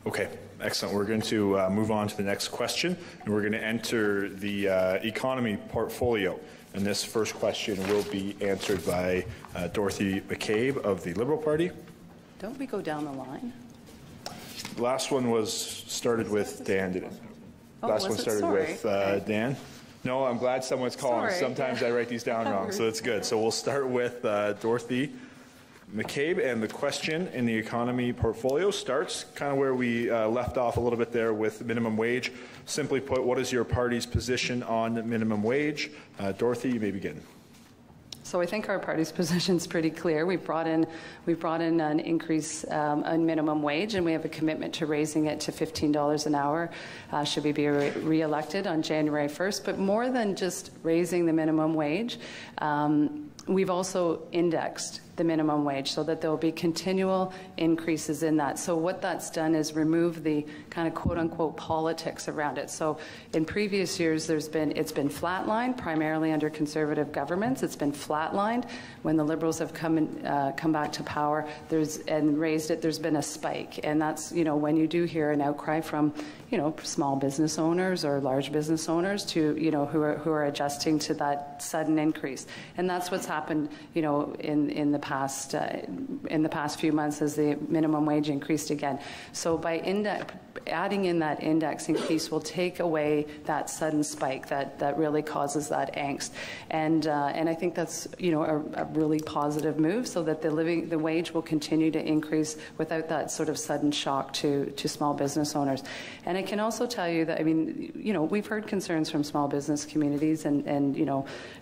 Okay, excellent. We're going to move on to the next question, and we're going to enter the economy portfolio. And this first question will be answered by Dorothy McCabe of the Liberal Party. Don't we go down the line? The last one was started with Dan, didn't it? Oh, last one started with Dan. No, I'm glad someone's calling. Sorry. Sometimes I write these down wrong, so that's good. So we'll start with Dorothy McCabe, and the question in the economy portfolio starts kind of where we left off a little bit there with minimum wage. Simply put, what is your party's position on minimum wage? Dorothy, you may begin. So I think our party's position is pretty clear. We've brought in an increase in minimum wage, and we have a commitment to raising it to $15 an hour should we be re-elected on January 1st. But more than just raising the minimum wage, we've also indexed the minimum wage so that there will be continual increases in that. So what that's done is remove the kind of quote-unquote politics around it. So in previous years, it's been flatlined, primarily under Conservative governments. It's been flatlined. When the Liberals have come back to power and raised it, there's been a spike. And that's, when you do hear an outcry from, small business owners or large business owners to, who are adjusting to that sudden increase. And that's what's happened, in the past few months as the minimum wage increased again. So by adding in that indexing piece will take away that sudden spike that really causes that angst. And I think that's, a really positive move so that the wage will continue to increase without that sort of sudden shock to small business owners. And I can also tell you that, we've heard concerns from small business communities and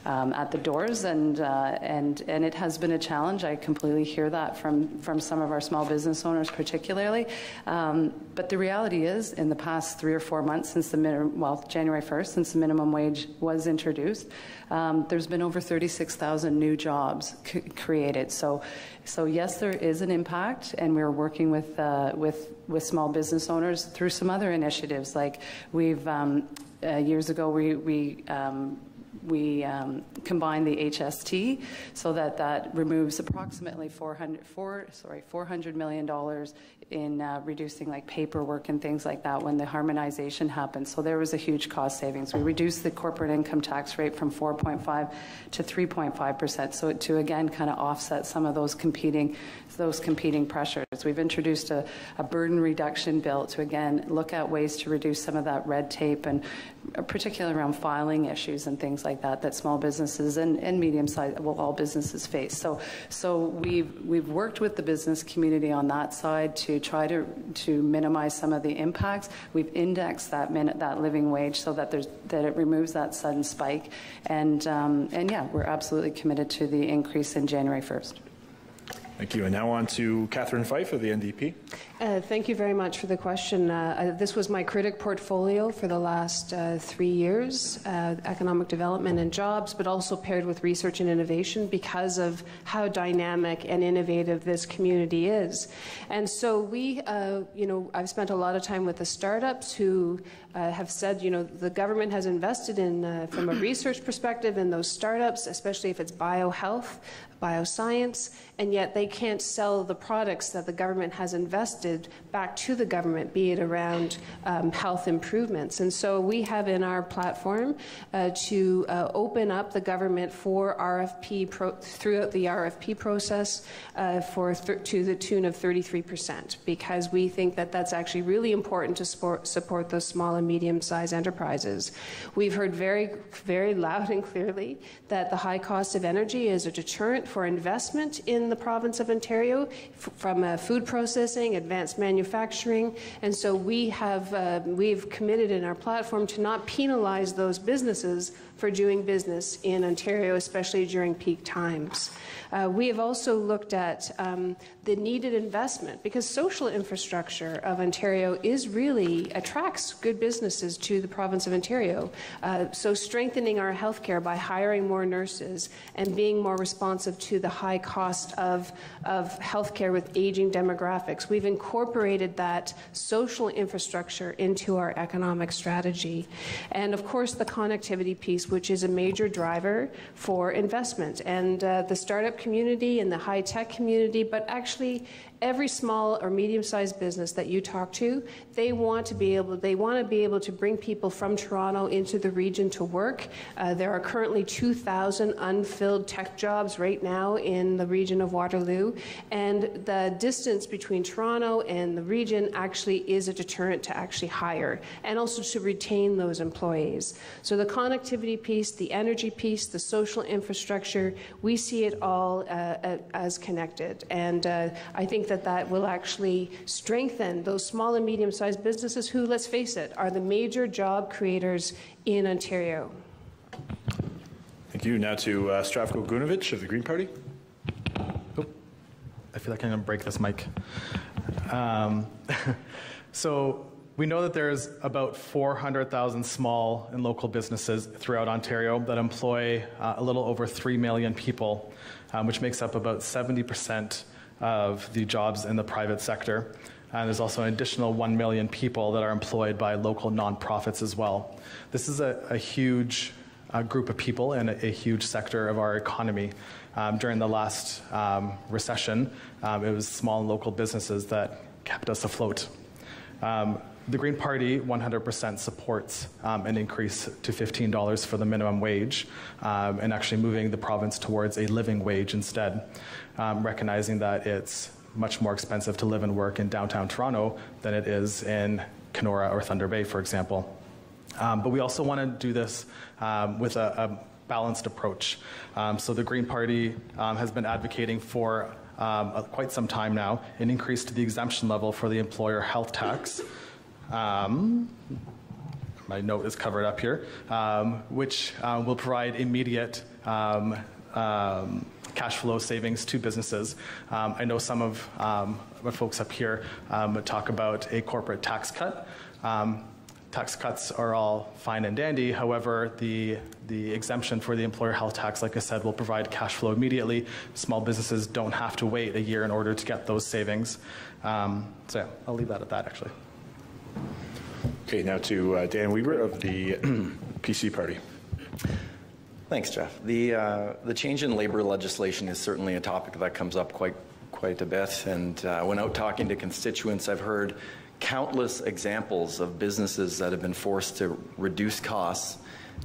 at the doors, and it has been a challenge. I completely hear that from some of our small business owners particularly. But the reality is, in the past 3 or 4 months since January 1st, since the minimum wage was introduced, there's been over 36,000 new jobs created. So yes, there is an impact, and we're working with small business owners through some other initiatives. Like years ago, we combined the HST so that removes approximately $400 million in reducing like paperwork and things like that when the harmonization happened. So there was a huge cost savings. We reduced the corporate income tax rate from 4.5 to 3.5%. So to again kind of offset some of those competing pressures. We've introduced a burden reduction bill to again look at ways to reduce some of that red tape, and particularly around filing issues and things like that small businesses and medium-sized, all businesses face. So we've worked with the business community on that side to try to minimize some of the impacts. We've indexed that living wage so that it removes that sudden spike, and yeah, we're absolutely committed to the increase in January 1st. Thank you. And now on to Catherine Fife of the NDP. Thank you very much for the question. This was my critic portfolio for the last 3 years, economic development and jobs, but also paired with research and innovation because of how dynamic and innovative this community is. And so we, I've spent a lot of time with the startups who have said, the government has invested in, from a research perspective, in those startups, especially if it's biohealth, bioscience, and yet they can't sell the products that the government has invested back to the government, be it around health improvements. And so we have in our platform to open up the government for RFP throughout the RFP process to the tune of 33%, because we think that that's actually really important to support those small and medium-sized enterprises. We've heard very, very loud and clearly that the high cost of energy is a deterrent for investment in the province of Ontario, from food processing, advanced manufacturing, and so we've committed in our platform to not penalize those businesses for doing business in Ontario, especially during peak times. We have also looked at the needed investment, because social infrastructure of Ontario really attracts good businesses to the province of Ontario. So strengthening our healthcare by hiring more nurses and being more responsive to the high cost of healthcare with aging demographics. We've incorporated that social infrastructure into our economic strategy. And of course, the connectivity piece, which is a major driver for investment. And the startup community and the high-tech community, but actually every small or medium-sized business that you talk to, they want to be able to bring people from Toronto into the region to work. There are currently 2,000 unfilled tech jobs right now in the region of Waterloo, and the distance between Toronto and the region actually is a deterrent to actually hire and also to retain those employees. So the connectivity piece, the energy piece, the social infrastructure, we see it all as connected, and I think that will actually strengthen those small and medium-sized businesses who, let's face it, are the major job creators in Ontario. Thank you. Now to Zdravko Gunjevic of the Green Party. Oh, I feel like I'm going to break this mic. So we know that there's about 400,000 small and local businesses throughout Ontario that employ a little over 3 million people, which makes up about 70% of the jobs in the private sector. And there's also an additional 1 million people that are employed by local nonprofits as well. This is a huge group of people and a huge sector of our economy. During the last recession, it was small and local businesses that kept us afloat. The Green Party 100% supports an increase to $15 for the minimum wage, and actually moving the province towards a living wage instead, recognizing that it's much more expensive to live and work in downtown Toronto than it is in Kenora or Thunder Bay, for example. But we also want to do this with a balanced approach. So the Green Party has been advocating for quite some time now an increase to the exemption level for the employer health tax. My note is covered up here, which will provide immediate cash flow savings to businesses. I know some of the folks up here talk about a corporate tax cut. Tax cuts are all fine and dandy. However, the exemption for the employer health tax, like I said, will provide cash flow immediately. Small businesses don't have to wait a year in order to get those savings. So yeah, I'll leave that at that, actually. Okay, now to Dan Weber of the PC Party. Thanks, Jeff. The change in labor legislation is certainly a topic that comes up quite a bit. And when out talking to constituents, I've heard countless examples of businesses that have been forced to reduce costs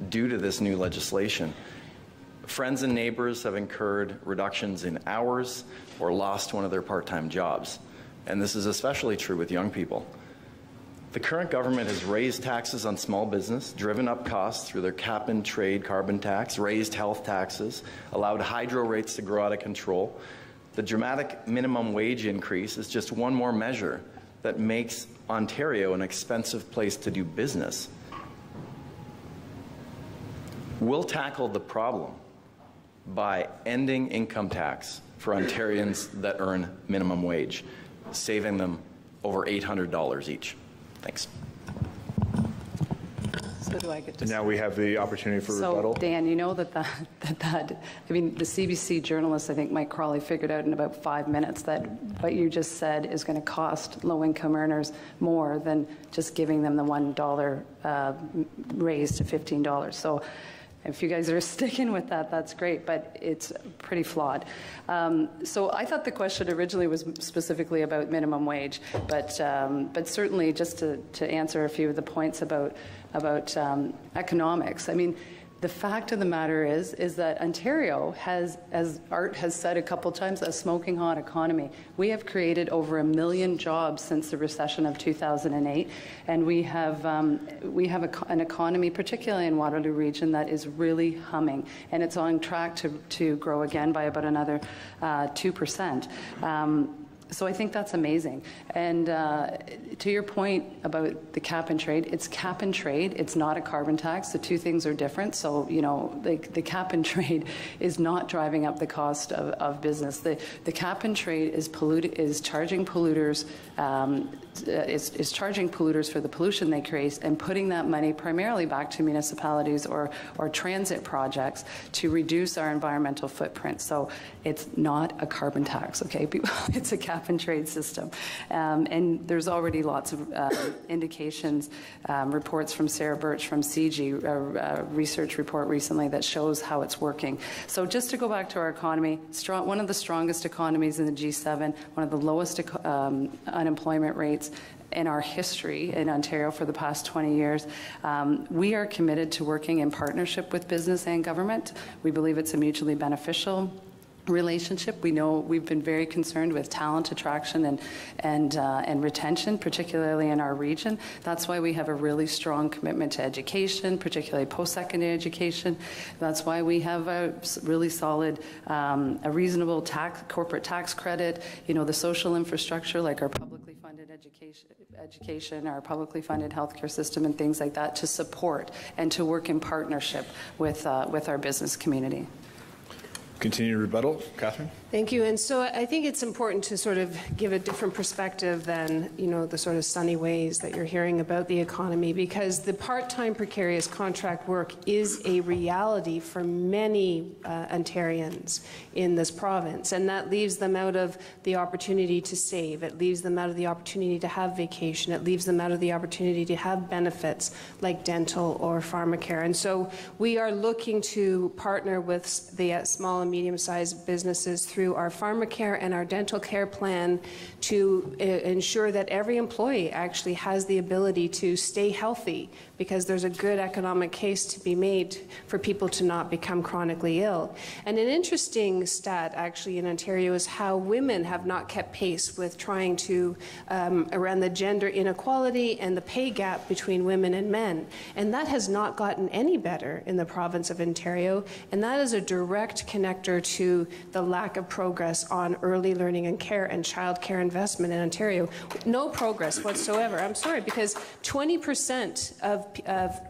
due to this new legislation. Friends and neighbors have incurred reductions in hours or lost one of their part-time jobs. And this is especially true with young people. The current government has raised taxes on small business, driven up costs through their cap-and-trade carbon tax, raised health taxes, allowed hydro rates to grow out of control. The dramatic minimum wage increase is just one more measure that makes Ontario an expensive place to do business. We'll tackle the problem by ending income tax for Ontarians that earn minimum wage, saving them over $800 each. Thanks. So do I get to And now we have the opportunity for rebuttal. So, Dan, you know that I mean, the CBC journalist, I think Mike Crawley, figured out in about 5 minutes that what you just said is going to cost low-income earners more than just giving them the $1 raise to $15. So if you guys are sticking with that, that's great, but it's pretty flawed. So I thought the question originally was specifically about minimum wage, but certainly just to answer a few of the points about economics. I mean, the fact of the matter is that Ontario has, as Art has said a couple times, a smoking hot economy. We have created over 1 million jobs since the recession of 2008, and we have an economy, particularly in Waterloo region, that is really humming, and it's on track to grow again by about another 2%. So I think that's amazing. And to your point about the cap and trade, it's cap and trade. It's not a carbon tax. The two things are different. So, you know, the cap and trade is not driving up the cost of business. The cap and trade is charging polluters. Is charging polluters for the pollution they create and putting that money primarily back to municipalities or transit projects to reduce our environmental footprint. So it's not a carbon tax, okay? It's a cap and trade system. And there's already lots of indications, reports from Sarah Birch from CG, a research report recently that shows how it's working. So just to go back to our economy, one of the strongest economies in the G7, one of the lowest unemployment rates in our history in Ontario for the past 20 years. We are committed to working in partnership with business and government. We believe it's a mutually beneficial relationship. We know we've been very concerned with talent attraction and retention, particularly in our region. That's why we have a really strong commitment to education, particularly post-secondary education. That's why we have a really solid, a reasonable corporate tax credit, you know, the social infrastructure like our publicly funded education, our publicly funded healthcare system and things like that to support and to work in partnership with our business community. Continued rebuttal, Catherine. Thank you. And so I think it's important to sort of give a different perspective than, you know, the sort of sunny ways that you're hearing about the economy, because the part-time precarious contract work is a reality for many Ontarians in this province, and that leaves them out of the opportunity to save. It leaves them out of the opportunity to have vacation. It leaves them out of the opportunity to have benefits like dental or pharmacare. And so we are looking to partner with the small and medium-sized businesses through our pharmacare and our dental care plan to ensure that every employee actually has the ability to stay healthy, because there's a good economic case to be made for people to not become chronically ill. And an interesting stat actually in Ontario is how women have not kept pace with trying to around the gender inequality and the pay gap between women and men. And that has not gotten any better in the province of Ontario, and that is a direct connector to the lack of progress on early learning and care and child care investment in Ontario. No progress whatsoever. I'm sorry, because 20% of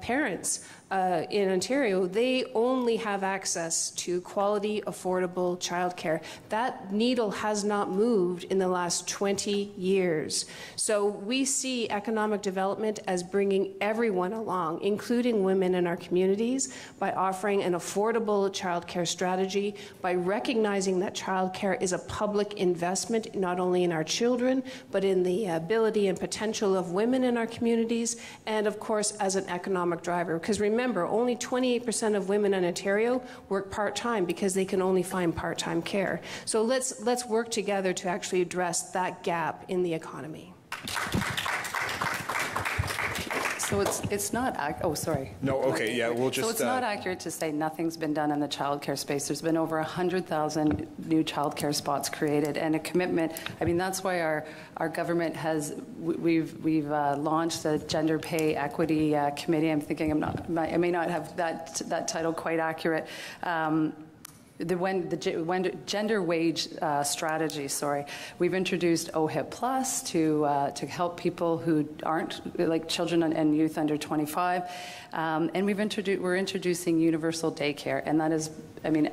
parents in Ontario, they only have access to quality, affordable childcare. That needle has not moved in the last 20 years. So we see economic development as bringing everyone along, including women in our communities, by offering an affordable childcare strategy, by recognizing that childcare is a public investment, not only in our children, but in the ability and potential of women in our communities, and of course as an economic driver. Because remember, only 28% of women in Ontario work part-time because they can only find part-time care. So let's work together to actually address that gap in the economy. So it's not, oh, sorry. No, okay, yeah, we'll just... So it's not accurate to say nothing's been done in the childcare space. There's been over 100,000 new childcare spots created, and a commitment. I mean, that's why our government has, we've launched a gender pay equity committee. I'm thinking I may not have that title quite accurate. The gender wage strategy, we've introduced OHIP Plus to help people who aren't, like children and youth under 25, and we're introducing universal daycare, and that is, I mean,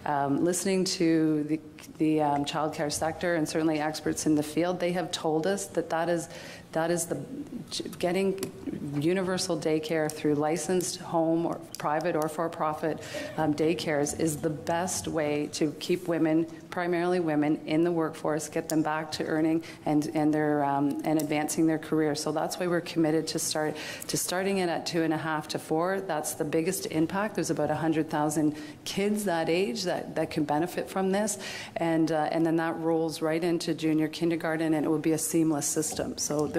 Listening to the childcare sector and certainly experts in the field, they have told us that that is getting universal daycare through licensed home or private or for-profit daycares is the best way to keep women, primarily women, in the workforce, get them back to earning and advancing their career. So that's why we're committed to starting it at 2.5 to 4. That's the biggest impact. There's about 100,000 kids that age that can benefit from this, and then that rolls right into junior kindergarten, and it would be a seamless system. So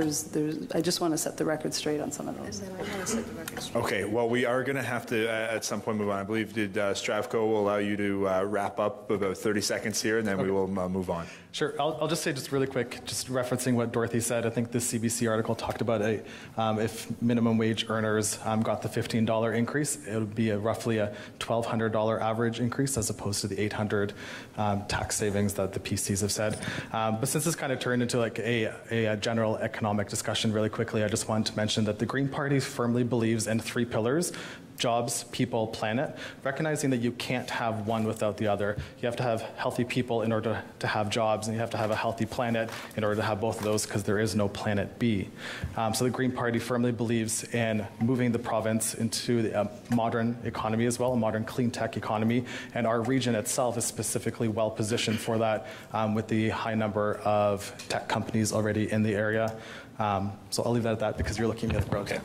I just want to set the record straight on some of those. Okay, well, we are going to have to at some point move on. I believe Zdravko will allow you to wrap up about 30 seconds here, and then we will move on. Sure. I'll just say just really quick, just referencing what Dorothy said, I think this CBC article talked about if minimum wage earners got the $15 increase, it would be roughly a $1,200 average increase as opposed to the $800 tax savings that the PCs have said. But since this kind of turned into like a general economic discussion really quickly, I just wanted to mention that the Green Party firmly believes in 3 pillars: jobs, people, planet, recognizing that you can't have one without the other. You have to have healthy people in order to have jobs, and you have to have a healthy planet in order to have both of those, because there is no planet B. So the Green Party firmly believes in moving the province into a modern economy as well, a modern clean tech economy, and our region itself is specifically well positioned for that with the high number of tech companies already in the area. So I'll leave that at that because you're looking at the growth. Okay.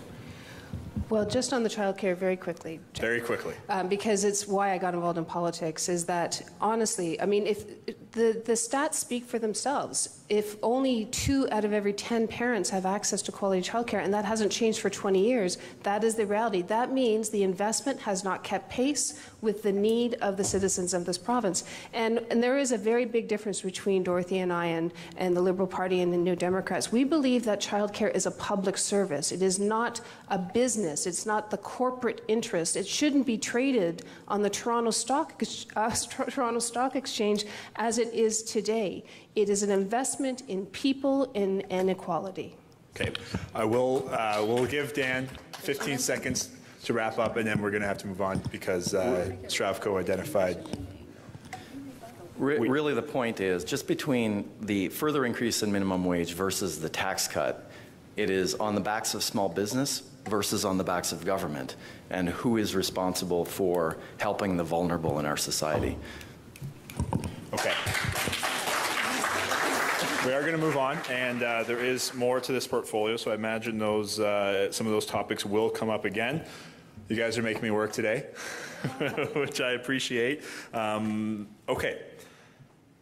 Well, just on the childcare very quickly. Very quickly. Because it's why I got involved in politics, is that, honestly, I mean, if the stats speak for themselves. If only 2 out of every 10 parents have access to quality childcare, and that hasn't changed for 20 years, that is the reality. That means the investment has not kept pace with the need of the citizens of this province. And there is a very big difference between Dorothy and I and the Liberal Party and the New Democrats. We believe that childcare is a public service. It is not a business. It's not the corporate interest. It shouldn't be traded on the Toronto Stock Exchange as it is today. It is an investment in people and equality. Okay. I will we'll give Dan 15 seconds to wrap up, and then we're going to have to move on because Zdravko identified. Really, the point is just between the further increase in minimum wage versus the tax cut, it is on the backs of small business versus on the backs of government, and who is responsible for helping the vulnerable in our society. Okay. We are going to move on, and there is more to this portfolio, so I imagine those some of those topics will come up again. You guys are making me work today, which I appreciate. Okay.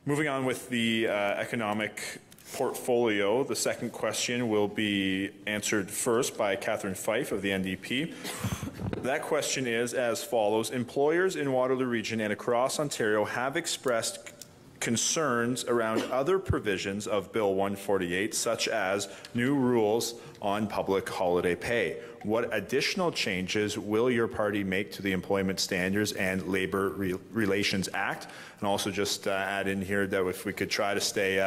Moving on with the economic portfolio, the second question will be answered first by Catherine Fife of the NDP. That question is as follows. Employers in Waterloo Region and across Ontario have expressed concerns around other provisions of Bill 148, such as new rules on public holiday pay. What additional changes will your party make to the Employment Standards and Labour Relations Act? And also just add in here that if we could try to stay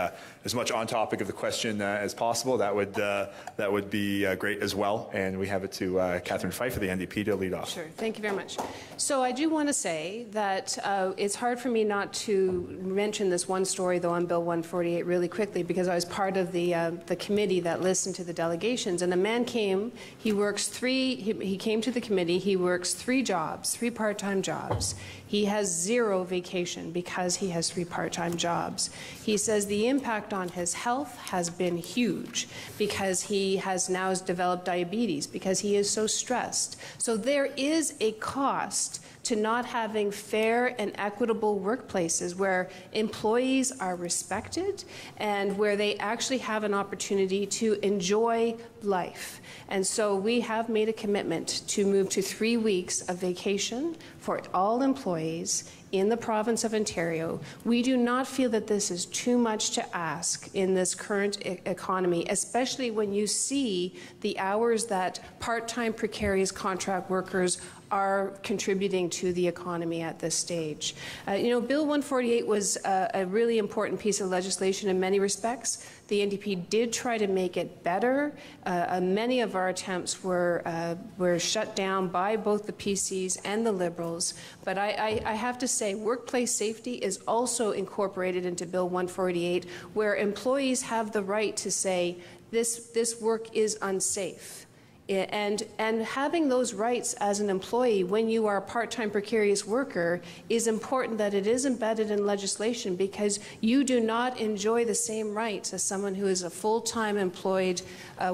as much on topic of the question as possible, that would be great as well. And we have it to Catherine Fife of the NDP to lead off. Sure. Thank you very much. So I do want to say that it's hard for me not to mention this one story, though, on Bill 148 really quickly, because I was part of the committee that listened to the delegations. And a man came, he came to the committee, he works 3 jobs, 3 part-time jobs. He has 0 vacation because he has 3 part-time jobs. He says the impact on his health has been huge because he has now developed diabetes because he is so stressed. So there is a cost to not having fair and equitable workplaces where employees are respected and where they actually have an opportunity to enjoy life. And so we have made a commitment to move to 3 weeks of vacation for all employees in the province of Ontario. We do not feel that this is too much to ask in this current economy, especially when you see the hours that part-time precarious contract workers are contributing to the economy at this stage. Bill 148 was a really important piece of legislation in many respects. The NDP did try to make it better. Many of our attempts were shut down by both the PCs and the Liberals. But I have to say, workplace safety is also incorporated into Bill 148, where employees have the right to say, this work is unsafe. And having those rights as an employee when you are a part-time precarious worker is important, that it is embedded in legislation, because you do not enjoy the same rights as someone who is a full-time employed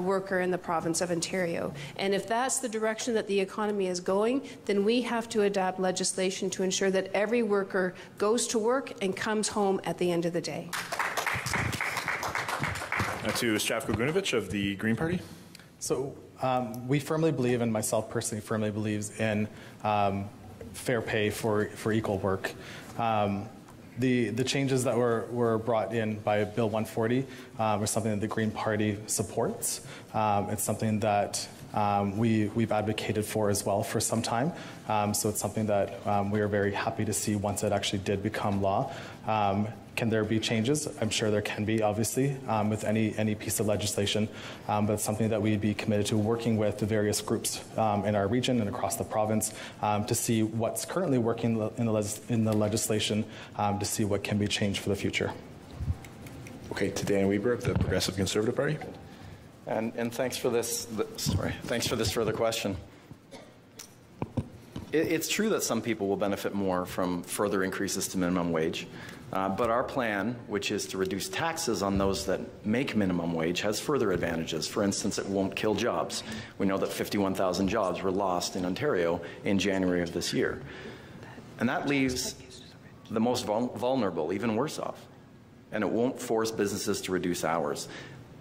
worker in the province of Ontario. And if that's the direction that the economy is going, then we have to adapt legislation to ensure that every worker goes to work and comes home at the end of the day. Now to Zdravko Gunjevic of the Green Party. So we firmly believe, and myself personally firmly believes in fair pay for equal work. The changes that were brought in by Bill 140 are something that the Green Party supports. It's something that we've advocated for as well for some time. So it's something that we are very happy to see once it actually did become law. Can there be changes? I'm sure there can be, obviously, with any piece of legislation, but it's something that we'd be committed to working with the various groups in our region and across the province to see what's currently working in the legislation, to see what can be changed for the future. Okay, to Dan Weber of the Progressive Conservative Party. And thanks for this. Thanks for this further question. It's true that some people will benefit more from further increases to minimum wage, but our plan, which is to reduce taxes on those that make minimum wage, has further advantages. For instance, it won't kill jobs. We know that 51,000 jobs were lost in Ontario in January of this year. And that leaves the most vulnerable even worse off. And it won't force businesses to reduce hours.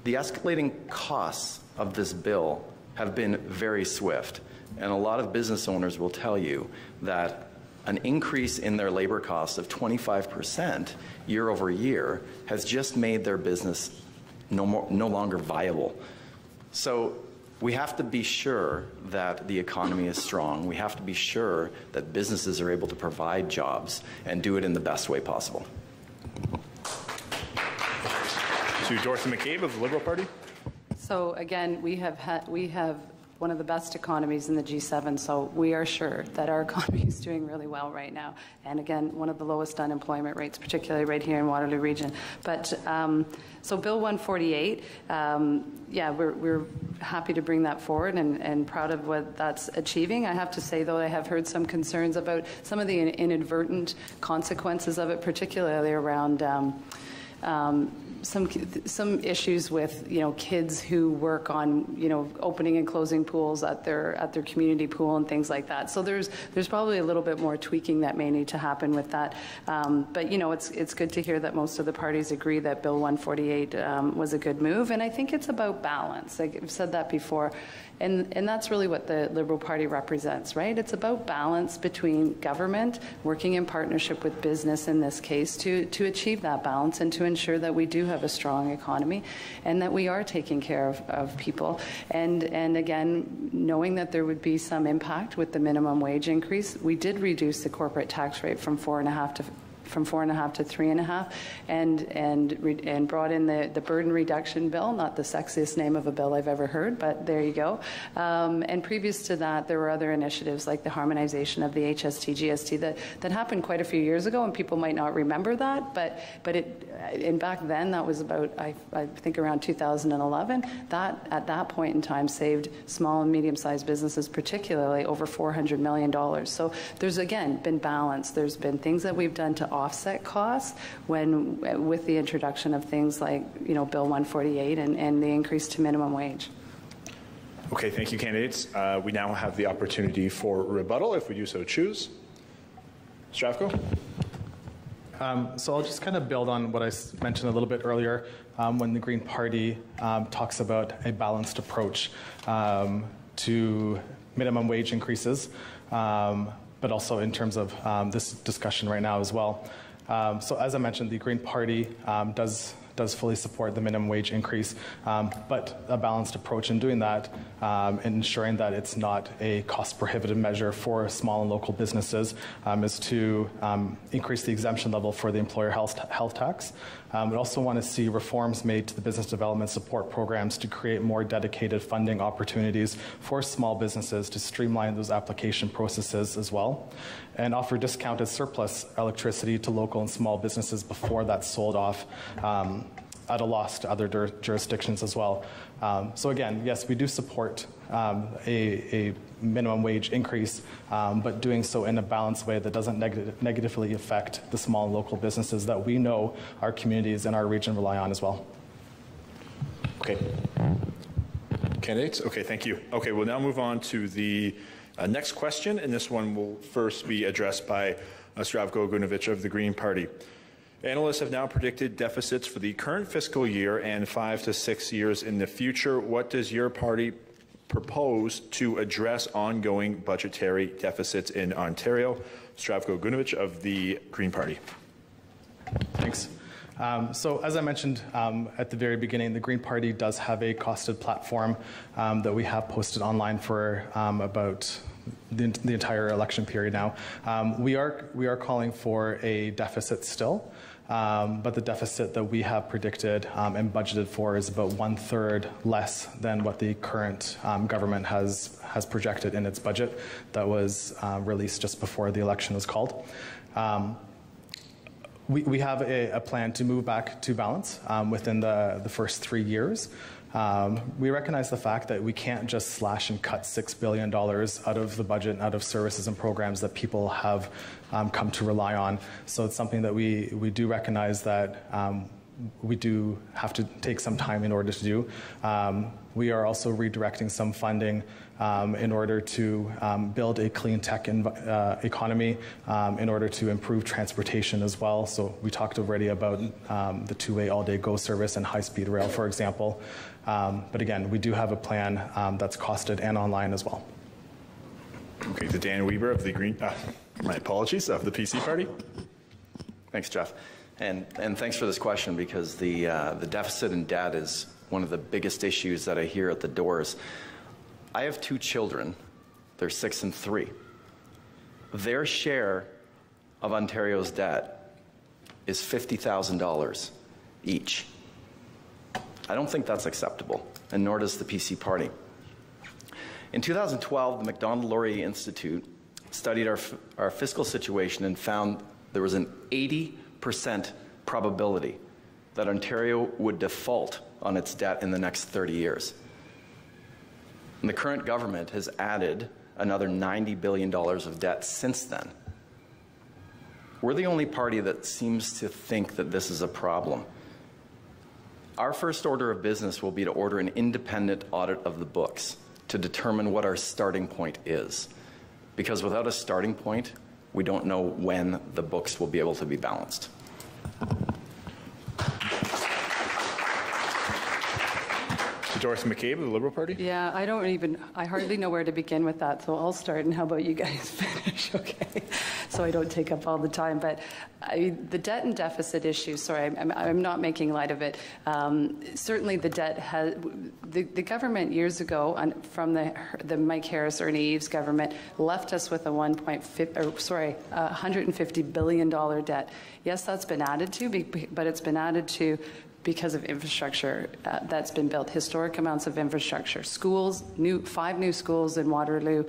The escalating costs of this bill have been very swift. And a lot of business owners will tell you that an increase in their labor costs of 25% year over year has just made their business no longer viable. So we have to be sure that the economy is strong. We have to be sure that businesses are able to provide jobs and do it in the best way possible. To Dorothy McCabe of the Liberal Party. So again, we have one of the best economies in the G7, so we are sure that our economy is doing really well right now. And again, one of the lowest unemployment rates, particularly right here in Waterloo region. But so Bill 148, yeah, we're happy to bring that forward and proud of what that's achieving. I have to say, though, I have heard some concerns about some of the inadvertent consequences of it, particularly around some issues with kids who work on opening and closing pools at their community pool and things like that. So there's probably a little bit more tweaking that may need to happen with that. But it's good to hear that most of the parties agree that Bill 148 was a good move, and I think it's about balance. I've said that before. And that's really what the Liberal Party represents, right? It's about balance between government working in partnership with business in this case to achieve that balance and to ensure that we do have a strong economy and that we are taking care of people. And again, knowing that there would be some impact with the minimum wage increase, we did reduce the corporate tax rate from 4.5 to 3.5, and brought in the burden reduction bill, not the sexiest name of a bill I've ever heard, but there you go. And previous to that, there were other initiatives like the harmonization of the HST, GST that happened quite a few years ago, and people might not remember that, but back then that was about I think around 2011. That at that point in time saved small and medium-sized businesses particularly over $400 million. So there's again been balance. There's been things that we've done to offset costs with the introduction of things like Bill 148 and the increase to minimum wage. Okay, thank you, candidates. We now have the opportunity for rebuttal, if we do so choose. Zdravko? So I'll just kind of build on what I mentioned a little bit earlier when the Green Party talks about a balanced approach to minimum wage increases, but also in terms of this discussion right now as well. So as I mentioned, the Green Party does does fully support the minimum wage increase, but a balanced approach in doing that, ensuring that it's not a cost-prohibitive measure for small and local businesses, is to increase the exemption level for the employer health tax. We also want to see reforms made to the business development support programs to create more dedicated funding opportunities for small businesses to streamline those application processes as well, and offer discounted surplus electricity to local and small businesses before that's sold off at a loss to other jurisdictions as well. So again, yes, we do support a minimum wage increase, but doing so in a balanced way that doesn't negatively affect the small and local businesses that we know our communities and our region rely on as well. Okay. Candidates? Okay, thank you. Okay, we'll now move on to the next question, and this one will first be addressed by Zdravko Gunjevic of the Green Party. Analysts have now predicted deficits for the current fiscal year and 5 to 6 years in the future. What does your party propose to address ongoing budgetary deficits in Ontario? Zdravko Gunjevic of the Green Party. Thanks. So as I mentioned at the very beginning, the Green Party does have a costed platform that we have posted online for about the entire election period now. We are calling for a deficit still, but the deficit that we have predicted and budgeted for is about 1/3 less than what the current government has projected in its budget that was released just before the election was called. We have a plan to move back to balance within the first 3 years. We recognize the fact that we can't just slash and cut $6 billion out of the budget, out of services and programs that people have come to rely on. So it's something that we do recognize that we do have to take some time in order to do. We are also redirecting some funding in order to build a clean tech economy, in order to improve transportation as well. So we talked already about the two-way all-day GO service and high-speed rail, for example. But again, we do have a plan that's costed and online as well. Okay, to Dan Weber of the my apologies, of the PC Party. Thanks, Jeff. And thanks for this question, because the deficit and debt is one of the biggest issues that I hear at the doors. I have 2 children. They're 6 and 3. Their share of Ontario's debt is $50,000 each. I don't think that's acceptable, and nor does the PC Party. In 2012, the Macdonald-Laurier Institute studied our fiscal situation and found there was an 80% probability that Ontario would default on its debt in the next 30 years. And the current government has added another $90 billion of debt since then. We're the only party that seems to think that this is a problem. Our first order of business will be to order an independent audit of the books to determine what our starting point is. Because without a starting point, we don't know when the books will be able to be balanced. Dorothy McCabe of the Liberal Party. Yeah, I hardly know where to begin with that, so I'll start, and how about you guys finish, okay? So I don't take up all the time, but the debt and deficit issue, sorry, I'm not making light of it. Certainly the debt has, the government years ago, from the Mike Harris, Ernie Eves government, left us with a $150 billion debt. Yes, that's been added to, but it's been added to because of infrastructure that's been built, historic amounts of infrastructure. Schools, 5 new schools in Waterloo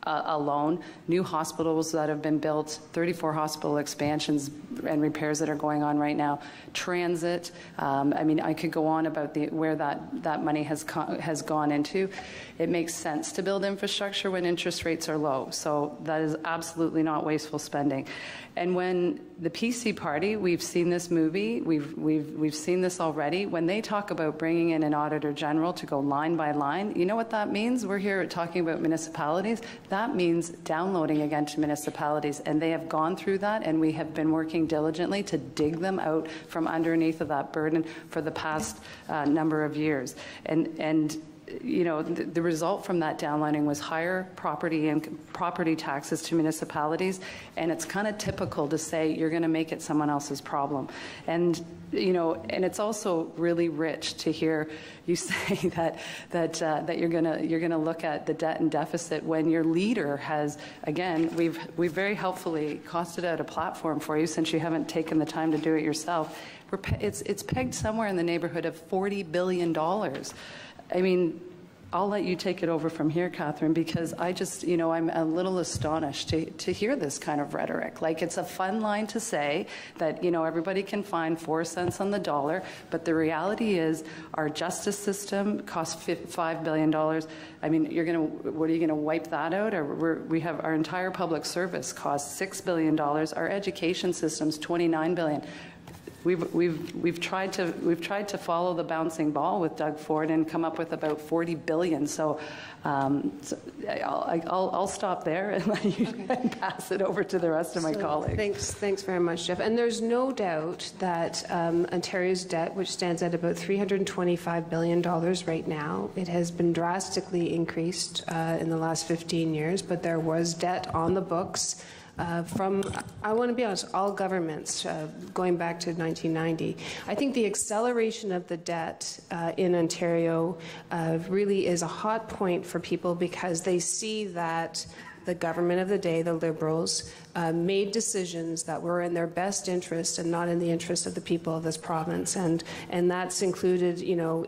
alone, new hospitals that have been built, 34 hospital expansions and repairs that are going on right now, transit. I mean, I could go on about where that money has gone into. It makes sense to build infrastructure when interest rates are low. So that is absolutely not wasteful spending. And when the PC Party, we've seen this movie, we've seen this already, when they talk about bringing in an Auditor General to go line by line, you know what that means? We're here talking about municipalities. That means downloading again to municipalities, and they have gone through that, and we have been working diligently to dig them out from underneath of that burden for the past number of years. And you know, the result from that downlining was higher property taxes to municipalities, and it's kind of typical to say you're going to make it someone else's problem. And you know, and it's also really rich to hear you say that you're gonna look at the debt and deficit when your leader has, again, we've very helpfully costed out a platform for you since you haven't taken the time to do it yourself. It's pegged somewhere in the neighborhood of $40 billion. I mean, I'll let you take it over from here, Catherine, because I just, you know, I'm a little astonished to hear this kind of rhetoric. Like, it's a fun line to say that, you know, everybody can find 4 cents on the dollar, but the reality is our justice system costs $5 billion. I mean, what are you gonna wipe that out? Or we have our entire public service costs $6 billion. Our education system's $29 billion. We've tried to follow the bouncing ball with Doug Ford and come up with about $40 billion. So, I'll stop there and let you pass it over to the rest of my colleagues. Thanks very much, Jeff. And there's no doubt that Ontario's debt, which stands at about $325 billion right now, it has been drastically increased in the last 15 years. But there was debt on the books. From, I want to be honest, all governments going back to 1990. I think the acceleration of the debt in Ontario really is a hot point for people because they see that the government of the day, the Liberals, made decisions that were in their best interest and not in the interest of the people of this province, and that's included, you know,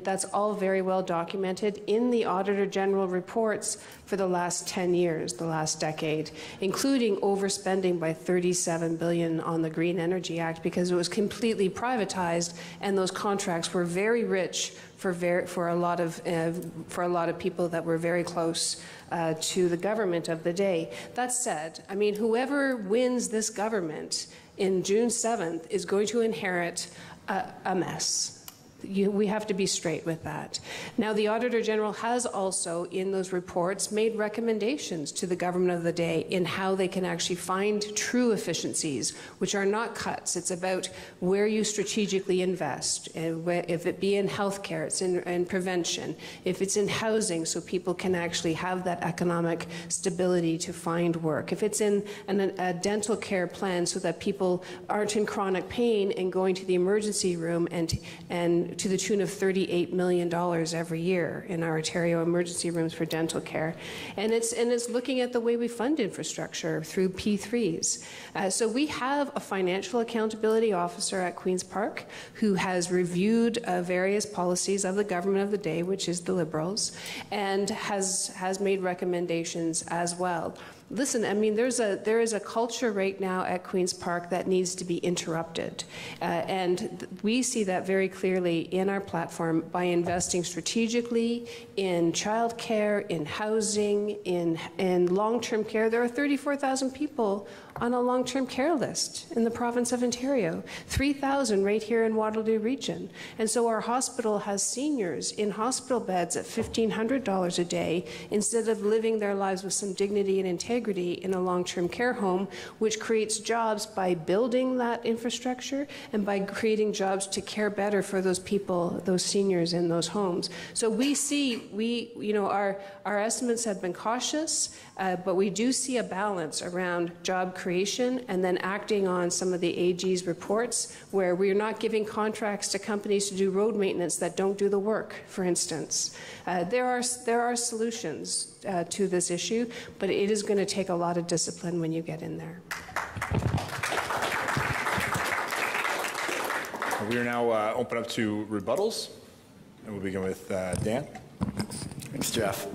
that's all very well documented in the Auditor General reports for the last 10 years, the last decade, including overspending by $37 billion on the Green Energy Act because it was completely privatized, and those contracts were very rich for a lot of people that were very close to the government of the day. That said, I mean, whoever wins this government in June 7th is going to inherit a mess. We have to be straight with that. Now, the Auditor General has also, in those reports, made recommendations to the government of the day in how they can actually find true efficiencies, which are not cuts. It's about where you strategically invest. If it be in healthcare, it's in prevention. If it's in housing, so people can actually have that economic stability to find work. If it's in a dental care plan so that people aren't in chronic pain and going to the emergency room and to the tune of $38 million every year in our Ontario emergency rooms for dental care. And it's looking at the way we fund infrastructure through P3s. So we have a financial accountability officer at Queen's Park who has reviewed various policies of the government of the day, which is the Liberals, and has made recommendations as well. Listen, I mean, there is a culture right now at Queen's Park that needs to be interrupted. And we see that very clearly in our platform by investing strategically in childcare, in housing, in long-term care. There are 34,000 people on a long-term care list in the province of Ontario, 3,000 right here in Waterloo region. And so our hospital has seniors in hospital beds at $1,500 a day instead of living their lives with some dignity and integrity in a long-term care home, which creates jobs by building that infrastructure and by creating jobs to care better for those people, those seniors in those homes. So we see, our estimates have been cautious, but we do see a balance around job creation and then acting on some of the AG's reports where we're not giving contracts to companies to do road maintenance that don't do the work, for instance. There are solutions to this issue, but it is going to take a lot of discipline when you get in there. We are now open up to rebuttals, and we'll begin with Dan. Thanks, Jeff.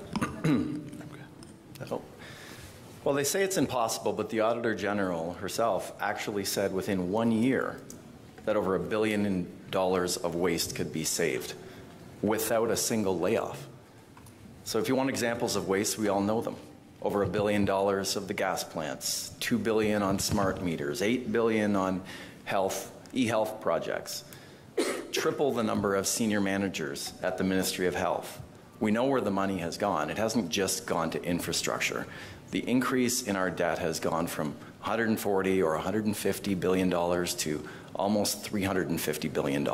Well, they say it's impossible, but the Auditor General herself actually said within 1 year that over $1 billion of waste could be saved without a single layoff. So if you want examples of waste, we all know them. Over $1 billion of the gas plants, $2 billion on smart meters, $8 billion on e-health projects, triple the number of senior managers at the Ministry of Health. We know where the money has gone. It hasn't just gone to infrastructure. The increase in our debt has gone from $140 or $150 billion to almost $350 billion.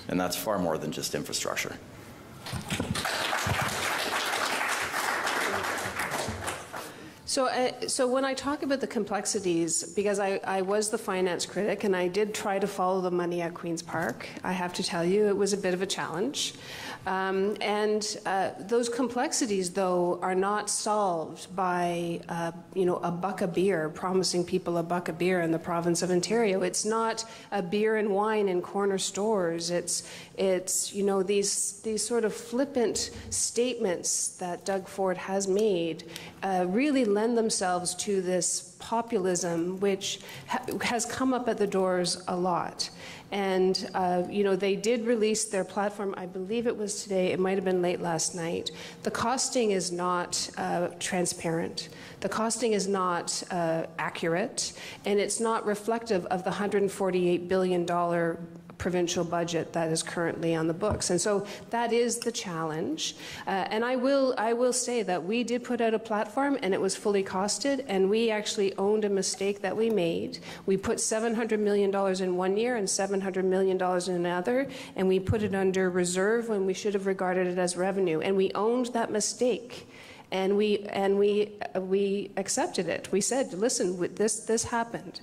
And that's far more than just infrastructure. So when I talk about the complexities, because I was the finance critic and I did try to follow the money at Queen's Park, I have to tell you it was a bit of a challenge. Those complexities, though, are not solved by, a buck of beer, promising people a buck of beer in the province of Ontario. It's not a beer and wine in corner stores. It's these sort of flippant statements that Doug Ford has made really lend themselves to this populism, which has come up at the doors a lot. And, they did release their platform, I believe it was today, it might have been late last night. The costing is not transparent. The costing is not accurate, and it's not reflective of the $148 billion provincial budget that is currently on the books. And so that is the challenge. And I will say that we did put out a platform and it was fully costed, and we actually owned a mistake that we made. We put $700 million in one year and $700 million in another, and we put it under reserve when we should have regarded it as revenue. And we owned that mistake. And we accepted it. We said, listen, this happened.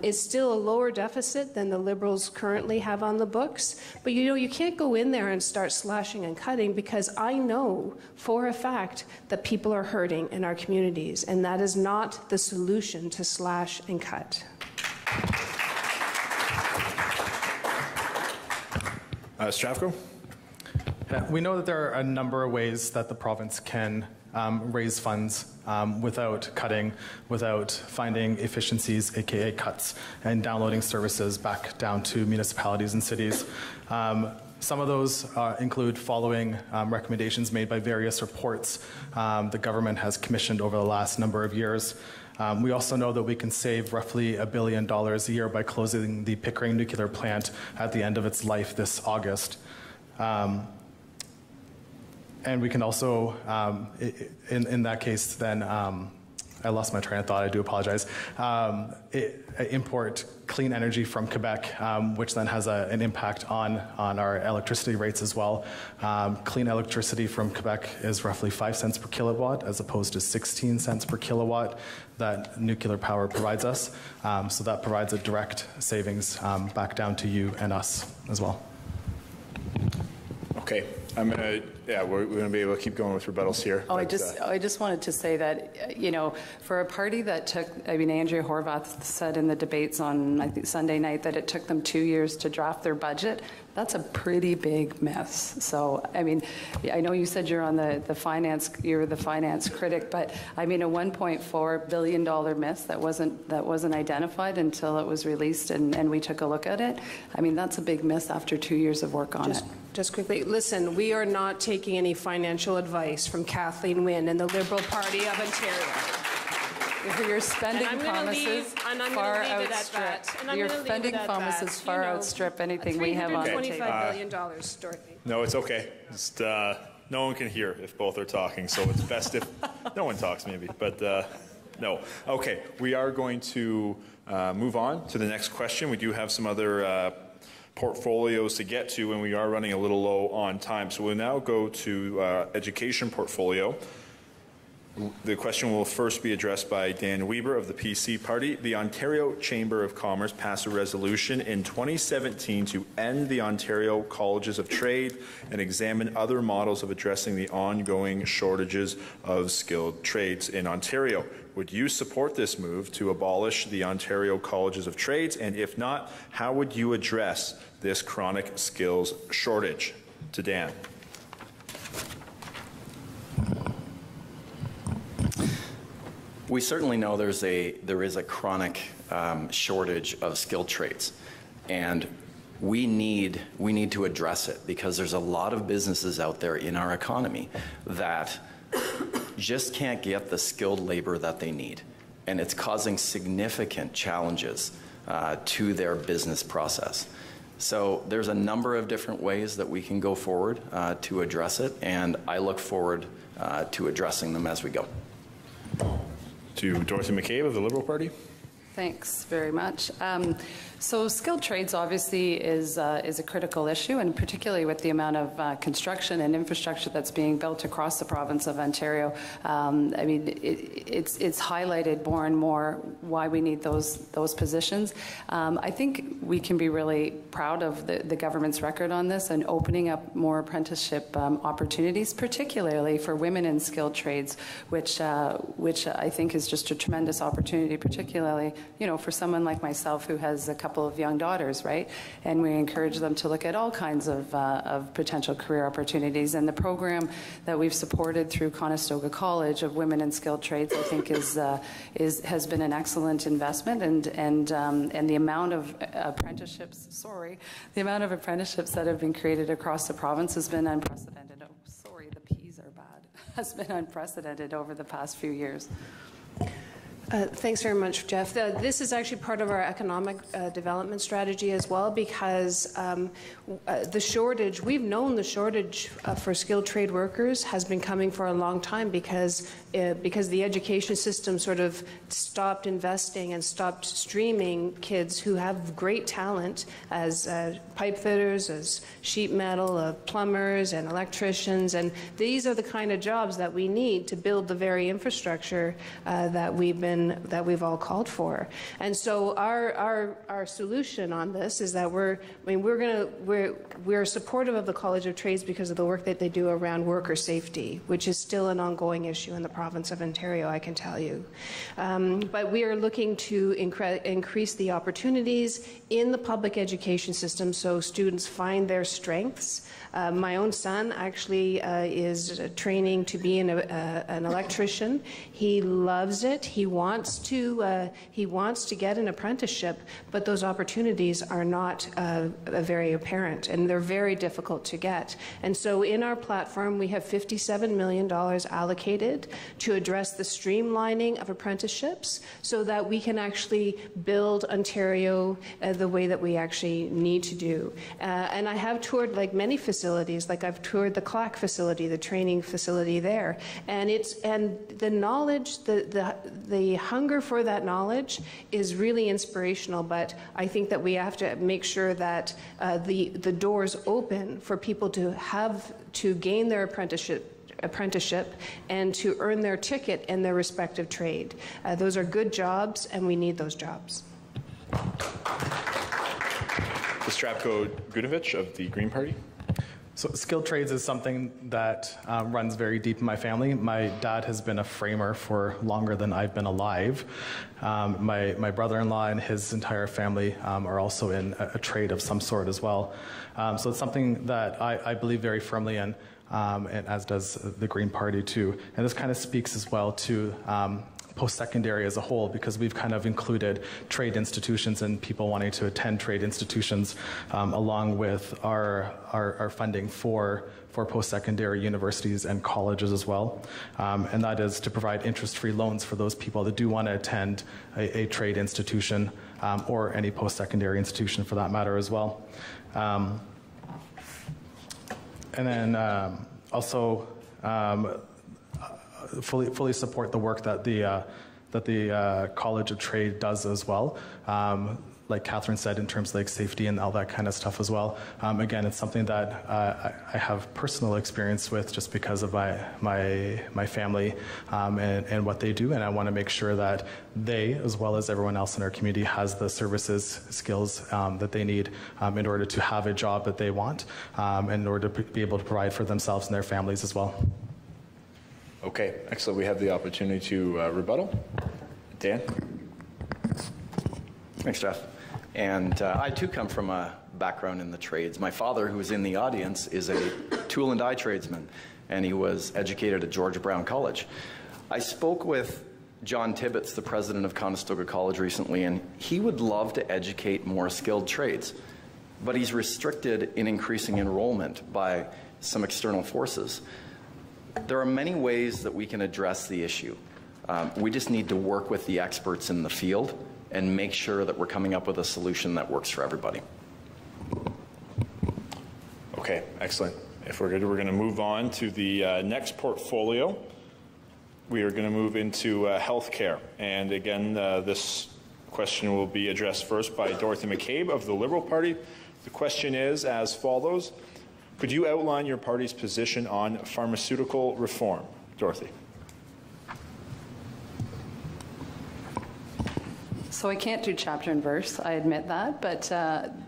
It's still a lower deficit than the Liberals currently have on the books. But you can't go in there and start slashing and cutting, because I know for a fact that people are hurting in our communities, and that is not the solution to slash and cut. Zdravko? We know that there are a number of ways that the province can raise funds without cutting, without finding efficiencies, aka cuts, and downloading services back down to municipalities and cities. Some of those include following recommendations made by various reports the government has commissioned over the last number of years. We also know that we can save roughly $1 billion a year by closing the Pickering nuclear plant at the end of its life this August. And we can also, in that case, then, I lost my train of thought, I do apologize, import clean energy from Quebec, which then has an impact on our electricity rates as well. Clean electricity from Quebec is roughly 5 cents per kilowatt, as opposed to 16 cents per kilowatt that nuclear power provides us. So that provides a direct savings back down to you and us as well. Okay, we're gonna be able to keep going with rebuttals here. Oh, I just wanted to say that, for a party that took, Andrea Horvath said in the debates on, I think, Sunday night that it took them 2 years to draft their budget. That's a pretty big mess. So, I know you said you're on the finance critic, but a $1.4 billion miss that wasn't identified until it was released and we took a look at it. That's a big miss after 2 years of work on it. Just quickly, listen, we are not taking any financial advice from Kathleen Wynne and the Liberal Party of Ontario. Your spending promises far outstrip anything we have on the table. $325 billion, Dorothy. No, it's okay. Just, no one can hear if both are talking, so it's best if no one talks, maybe. But no. Okay, we are going to move on to the next question. We do have some other portfolios to get to, and we are running a little low on time. So we'll now go to education portfolio. The question will first be addressed by Dan Weber of the PC Party. The Ontario Chamber of Commerce passed a resolution in 2017 to end the Ontario Colleges of Trade and examine other models of addressing the ongoing shortages of skilled trades in Ontario. Would you support this move to abolish the Ontario Colleges of Trades? And if not, how would you address this chronic skills shortage? To Dan. We certainly know there is a chronic shortage of skilled trades, and we need to address it, because there's a lot of businesses out there in our economy that just can't get the skilled labor that they need, and it's causing significant challenges to their business process. So there's a number of different ways that we can go forward to address it, and I look forward to addressing them as we go. To Dorothy McCabe of the Liberal Party. Thanks very much. So skilled trades obviously is a critical issue, and particularly with the amount of construction and infrastructure that's being built across the province of Ontario. I mean, it's highlighted more and more why we need those positions. I think we can be really proud of the government's record on this and opening up more apprenticeship opportunities, particularly for women in skilled trades, which I think is just a tremendous opportunity, particularly, you know, for someone like myself who has a couple of young daughters, right? And we encourage them to look at all kinds of potential career opportunities. And the program that we've supported through Conestoga College of Women in Skilled Trades, I think, has been an excellent investment. And the amount of apprenticeships, the amount of apprenticeships that have been created across the province has been unprecedented. Oh, sorry, the P's are bad. Has been unprecedented over the past few years. Thanks very much, Jeff. This is actually part of our economic development strategy as well, because the shortage, we've known the shortage for skilled trade workers has been coming for a long time because the education system sort of stopped investing and stopped streaming kids who have great talent as pipe fitters, as sheet metal, plumbers and electricians, and these are the kind of jobs that we need to build the very infrastructure that we've all called for. And so our solution on this is that we're supportive of the College of Trades because of the work that they do around worker safety, which is still an ongoing issue in the province of Ontario, I can tell you. But we are looking to increase the opportunities in the public education system so students find their strengths. My own son actually is training to be an electrician. He loves it. He wants to get an apprenticeship, but those opportunities are not very apparent, and they're very difficult to get. And so in our platform, we have $57 million allocated to address the streamlining of apprenticeships so that we can actually build Ontario the way that we actually need to do. And I have toured like many facilities, like I've toured the CLAC facility, the training facility there, and the knowledge, the hunger for that knowledge is really inspirational, but I think that we have to make sure that the doors open for people to gain their apprenticeship and to earn their ticket in their respective trade. Those are good jobs, and we need those jobs. Zdravko Gunjevic of the Green Party. So skilled trades is something that runs very deep in my family. My dad has been a framer for longer than I've been alive. My brother-in-law and his entire family are also in a trade of some sort as well. So it's something that I believe very firmly in, and as does the Green Party too. And this kind of speaks as well to post-secondary as a whole, because we've kind of included trade institutions and people wanting to attend trade institutions along with our funding for post-secondary universities and colleges as well. And that is to provide interest-free loans for those people that do want to attend a trade institution or any post-secondary institution for that matter as well. And then also fully support the work that the College of Trade does as well. Like Catherine said, in terms of like safety and all that kind of stuff as well. Again, it's something that I have personal experience with just because of my family and what they do, and I want to make sure that they, as well as everyone else in our community, has the services, skills that they need in order to have a job that they want, and in order to be able to provide for themselves and their families as well. Okay, excellent. We have the opportunity to rebuttal. Dan? Thanks, Jeff. And I, too, come from a background in the trades. My father, who is in the audience, is a tool and die tradesman, and he was educated at George Brown College. I spoke with John Tibbetts, the president of Conestoga College, recently, and he would love to educate more skilled trades, but he's restricted in increasing enrollment by some external forces. There are many ways that we can address the issue. We just need to work with the experts in the field and make sure that we're coming up with a solution that works for everybody. Okay, excellent. If we're good, we're going to move on to the next portfolio. We are going to move into healthcare. And again, this question will be addressed first by Dorothy McCabe of the Liberal Party. The question is as follows. Could you outline your party's position on pharmaceutical reform? Dorothy. So I can't do chapter and verse, I admit that, but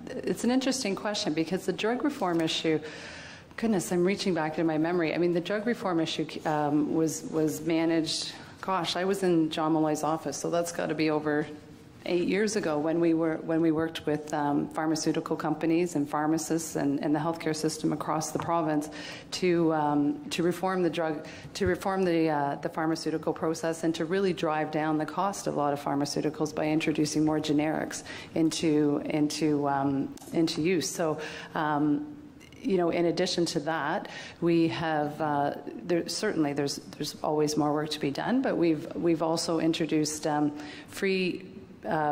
it's an interesting question because the drug reform issue, goodness, I'm reaching back into my memory. I mean, the drug reform issue was managed, gosh, I was in John Malloy's office, so that's got to be over 8 years ago when we worked with pharmaceutical companies and pharmacists and the healthcare system across the province to reform the pharmaceutical process and to really drive down the cost of a lot of pharmaceuticals by introducing more generics into use. So. You know, in addition to that, we have certainly there's always more work to be done, but we've also introduced free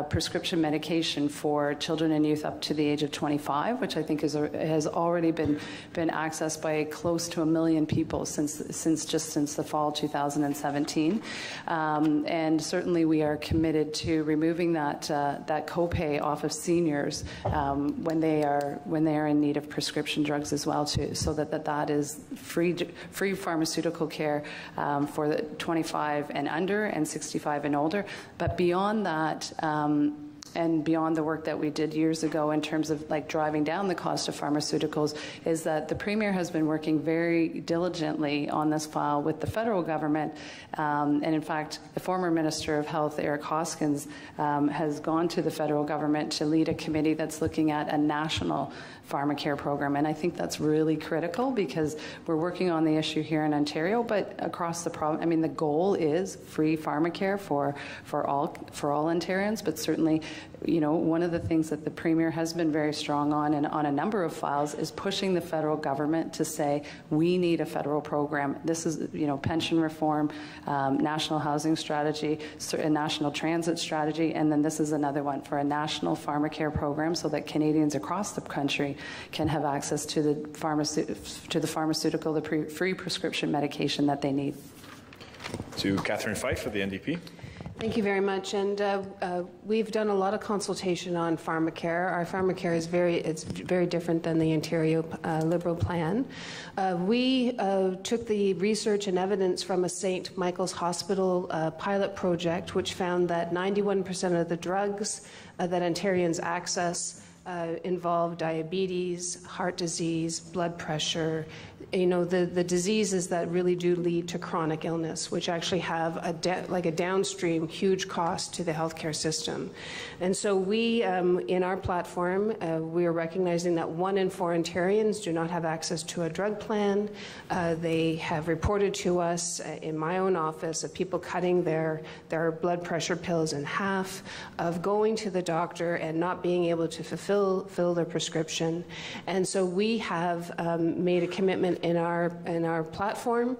prescription medication for children and youth up to the age of 25, which I think has already been accessed by close to 1 million people since the fall of 2017, and certainly we are committed to removing that copay off of seniors when they are in need of prescription drugs as well, too, so that is free pharmaceutical care for the 25 and under and 65 and older, but beyond that. And beyond the work that we did years ago in terms of like driving down the cost of pharmaceuticals, is that the Premier has been working very diligently on this file with the federal government. And in fact, the former Minister of Health, Eric Hoskins, has gone to the federal government to lead a committee that's looking at a national pharmacare program. And I think that's really critical because we're working on the issue here in Ontario, but across the province, I mean, the goal is free pharmacare for all Ontarians, but certainly, you know, one of the things that the Premier has been very strong on and on a number of files is pushing the federal government to say, we need a federal program. This is, you know, pension reform, national housing strategy, a national transit strategy, and then this is another one for a national pharmacare program so that Canadians across the country can have access to the pharmaceutical, the free prescription medication that they need. To Catherine Fife of the NDP. Thank you very much. And we've done a lot of consultation on pharmacare. Our pharmacare is very different than the Ontario Liberal plan. We took the research and evidence from a St. Michael's Hospital pilot project, which found that 91% of the drugs that Ontarians access involve diabetes, heart disease, blood pressure, you know, the diseases that really do lead to chronic illness, which actually have a downstream huge cost to the healthcare system. And so we, in our platform, we are recognizing that 1 in 4 Ontarians do not have access to a drug plan. They have reported to us in my own office of people cutting their blood pressure pills in half, of going to the doctor and not being able to fill their prescription. And so we have made a commitment in our platform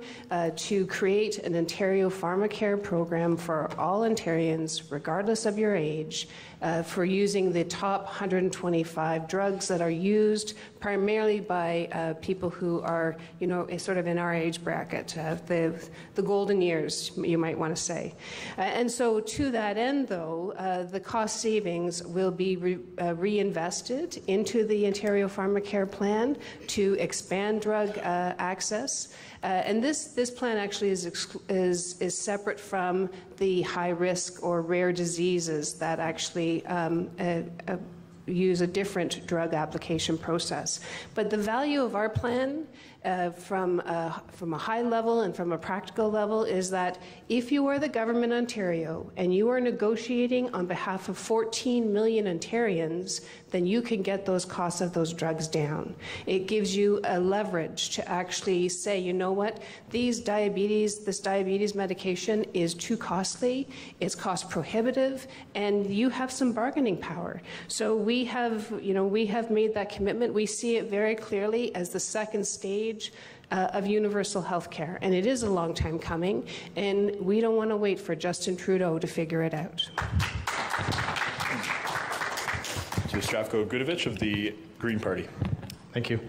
to create an Ontario pharmacare program for all Ontarians, regardless of your age, for using the top 125 drugs that are used primarily by people who are, you know, sort of in our age bracket, the golden years, you might want to say. And so to that end, though, the cost savings will be reinvested into the Ontario Pharmacare Plan to expand drug access. And this plan actually is separate from the high risk or rare diseases that actually use a different drug application process. But the value of our plan from a high level and from a practical level is that if you are the government of Ontario and you are negotiating on behalf of 14 million Ontarians, then you can get those costs of those drugs down. It gives you a leverage to actually say, you know what, this diabetes medication is too costly, it's cost prohibitive, and you have some bargaining power. So we have made that commitment. We see it very clearly as the second stage of universal health care. And it is a long time coming, and we don't want to wait for Justin Trudeau to figure it out. To Zdravko Gunjevic of the Green Party. Thank you.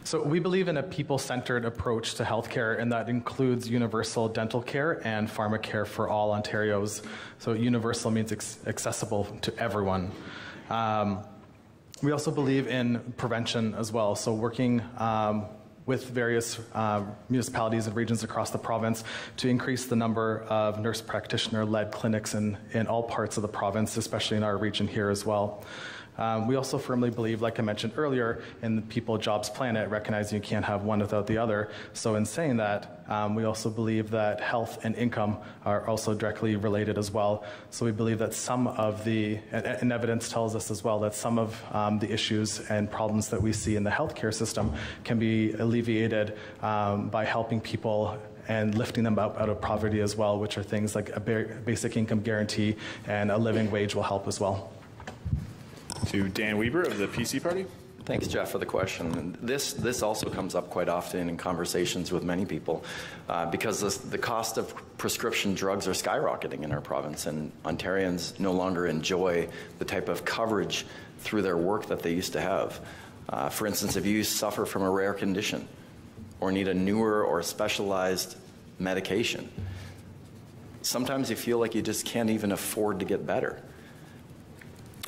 So we believe in a people-centered approach to healthcare, and that includes universal dental care and pharmacare for all Ontarios. So universal means accessible to everyone. We also believe in prevention as well, so working with various municipalities and regions across the province to increase the number of nurse practitioner-led clinics in all parts of the province, especially in our region here as well. We also firmly believe, like I mentioned earlier, in the People, Jobs, Planet, recognizing you can't have one without the other. So in saying that, we also believe that health and income are also directly related as well. So we believe that some of the, and evidence tells us as well, that some of the issues and problems that we see in the healthcare system can be alleviated by helping people and lifting them up out of poverty as well, which are things like a basic income guarantee and a living wage will help as well. To Dan Weber of the PC Party. Thanks, Jeff, for the question. This also comes up quite often in conversations with many people because the cost of prescription drugs are skyrocketing in our province, and Ontarians no longer enjoy the type of coverage through their work that they used to have. For instance, if you suffer from a rare condition or need a newer or specialized medication, sometimes you feel like you just can't even afford to get better.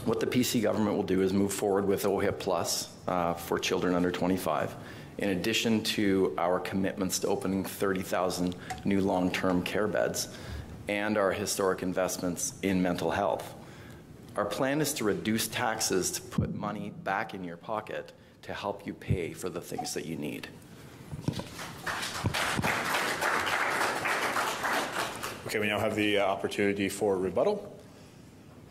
What the PC government will do is move forward with OHIP Plus for children under 25, in addition to our commitments to opening 30,000 new long-term care beds and our historic investments in mental health. Our plan is to reduce taxes to put money back in your pocket to help you pay for the things that you need. Okay, we now have the opportunity for rebuttal.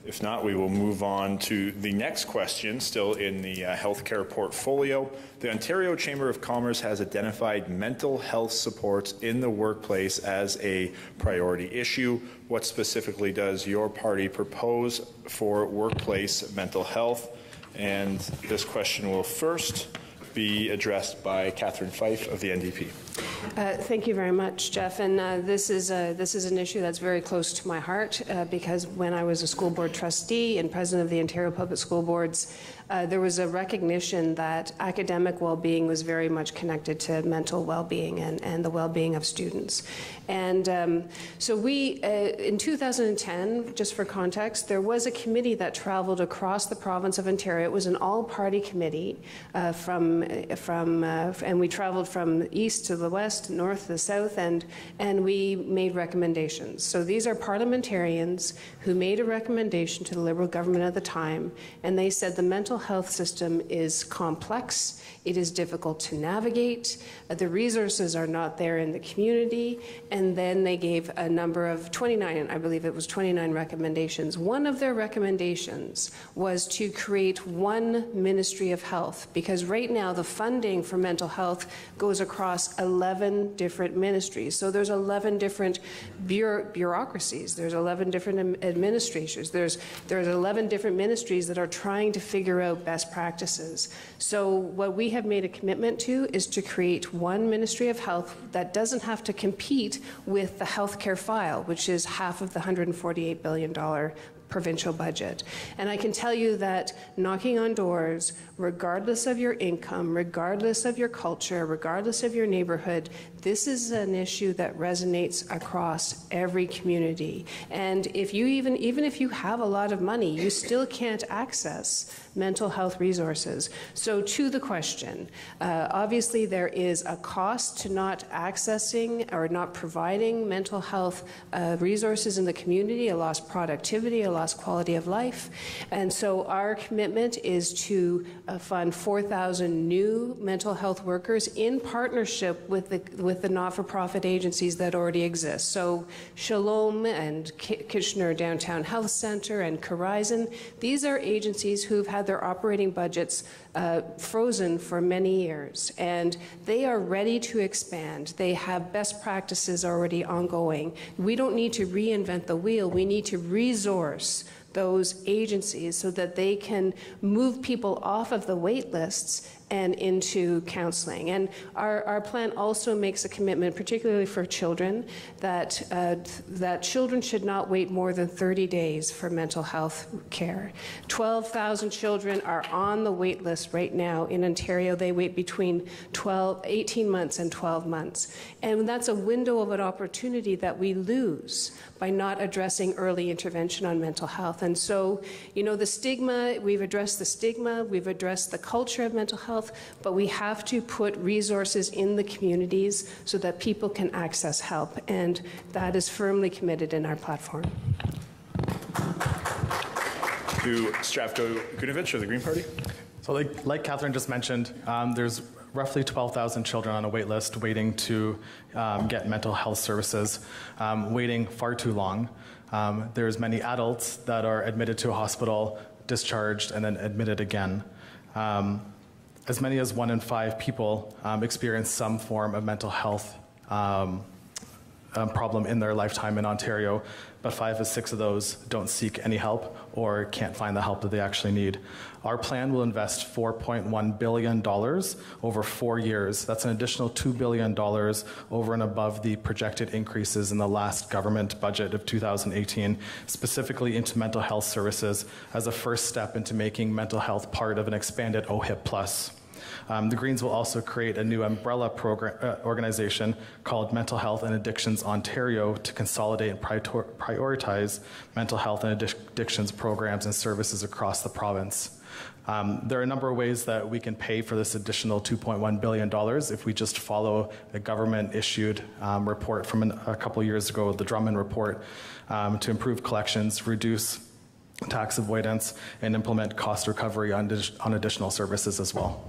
If not, we will move on to the next question, still in the healthcare portfolio. The Ontario Chamber of Commerce has identified mental health supports in the workplace as a priority issue. What specifically does your party propose for workplace mental health? And this question will first be addressed by Catherine Fife of the NDP. Thank you very much, Jeff. And this is an issue that's very close to my heart because when I was a school board trustee and president of the Ontario Public School Boards, there was a recognition that academic well-being was very much connected to mental well-being and the well-being of students. And so we, in 2010, just for context, there was a committee that traveled across the province of Ontario. It was an all-party committee and we traveled from the east to the west, north to the south, and we made recommendations. So these are parliamentarians who made a recommendation to the Liberal government at the time, and they said the mental health system is complex, it is difficult to navigate, the resources are not there in the community, and then they gave a number of 29, I believe it was 29 recommendations. One of their recommendations was to create one Ministry of Health, because right now the funding for mental health goes across 11 different ministries. So there's 11 different bureaucracies, there's 11 different administrators, there's 11 different ministries that are trying to figure out best practices. So what we have made a commitment to is to create one Ministry of Health that doesn't have to compete with the healthcare file, which is half of the $148 billion provincial budget. And I can tell you that knocking on doors, regardless of your income, regardless of your culture, regardless of your neighborhood, this is an issue that resonates across every community. And if you even if you have a lot of money, you still can't access mental health resources. So to the question, obviously there is a cost to not accessing or not providing mental health resources in the community, a lost productivity, a lost quality of life. And so our commitment is to fund 4,000 new mental health workers in partnership with the not-for-profit agencies that already exist. So Shalom and Kitchener Downtown Health Center and Horizon, these are agencies who've had their operating budgets frozen for many years, and they are ready to expand. They have best practices already ongoing. We don't need to reinvent the wheel. We need to resource those agencies so that they can move people off of the wait lists and into counseling. And our plan also makes a commitment, particularly for children, that children should not wait more than 30 days for mental health care. 12,000 children are on the wait list right now in Ontario. They wait between 18 months and 12 months. And that's a window of an opportunity that we lose by not addressing early intervention on mental health. And so, you know, the stigma, we've addressed the stigma, we've addressed the culture of mental health, but we have to put resources in the communities so that people can access help. And that is firmly committed in our platform. To Zdravko Gunjevic of the Green Party. So like Catherine just mentioned, there's roughly 12,000 children on a wait list waiting to get mental health services, waiting far too long. There's many adults that are admitted to a hospital, discharged, and then admitted again. As many as 1 in 5 people experience some form of mental health problem in their lifetime in Ontario, but 5 of 6 of those don't seek any help or can't find the help that they actually need. Our plan will invest $4.1 billion over 4 years. That's an additional $2 billion over and above the projected increases in the last government budget of 2018, specifically into mental health services as a first step into making mental health part of an expanded OHIP+. The Greens will also create a new umbrella organization called Mental Health and Addictions Ontario to consolidate and prioritize mental health and addictions programs and services across the province. There are a number of ways that we can pay for this additional $2.1 billion if we just follow a government-issued report from a couple years ago, the Drummond report, to improve collections, reduce tax avoidance, and implement cost recovery on additional services as well.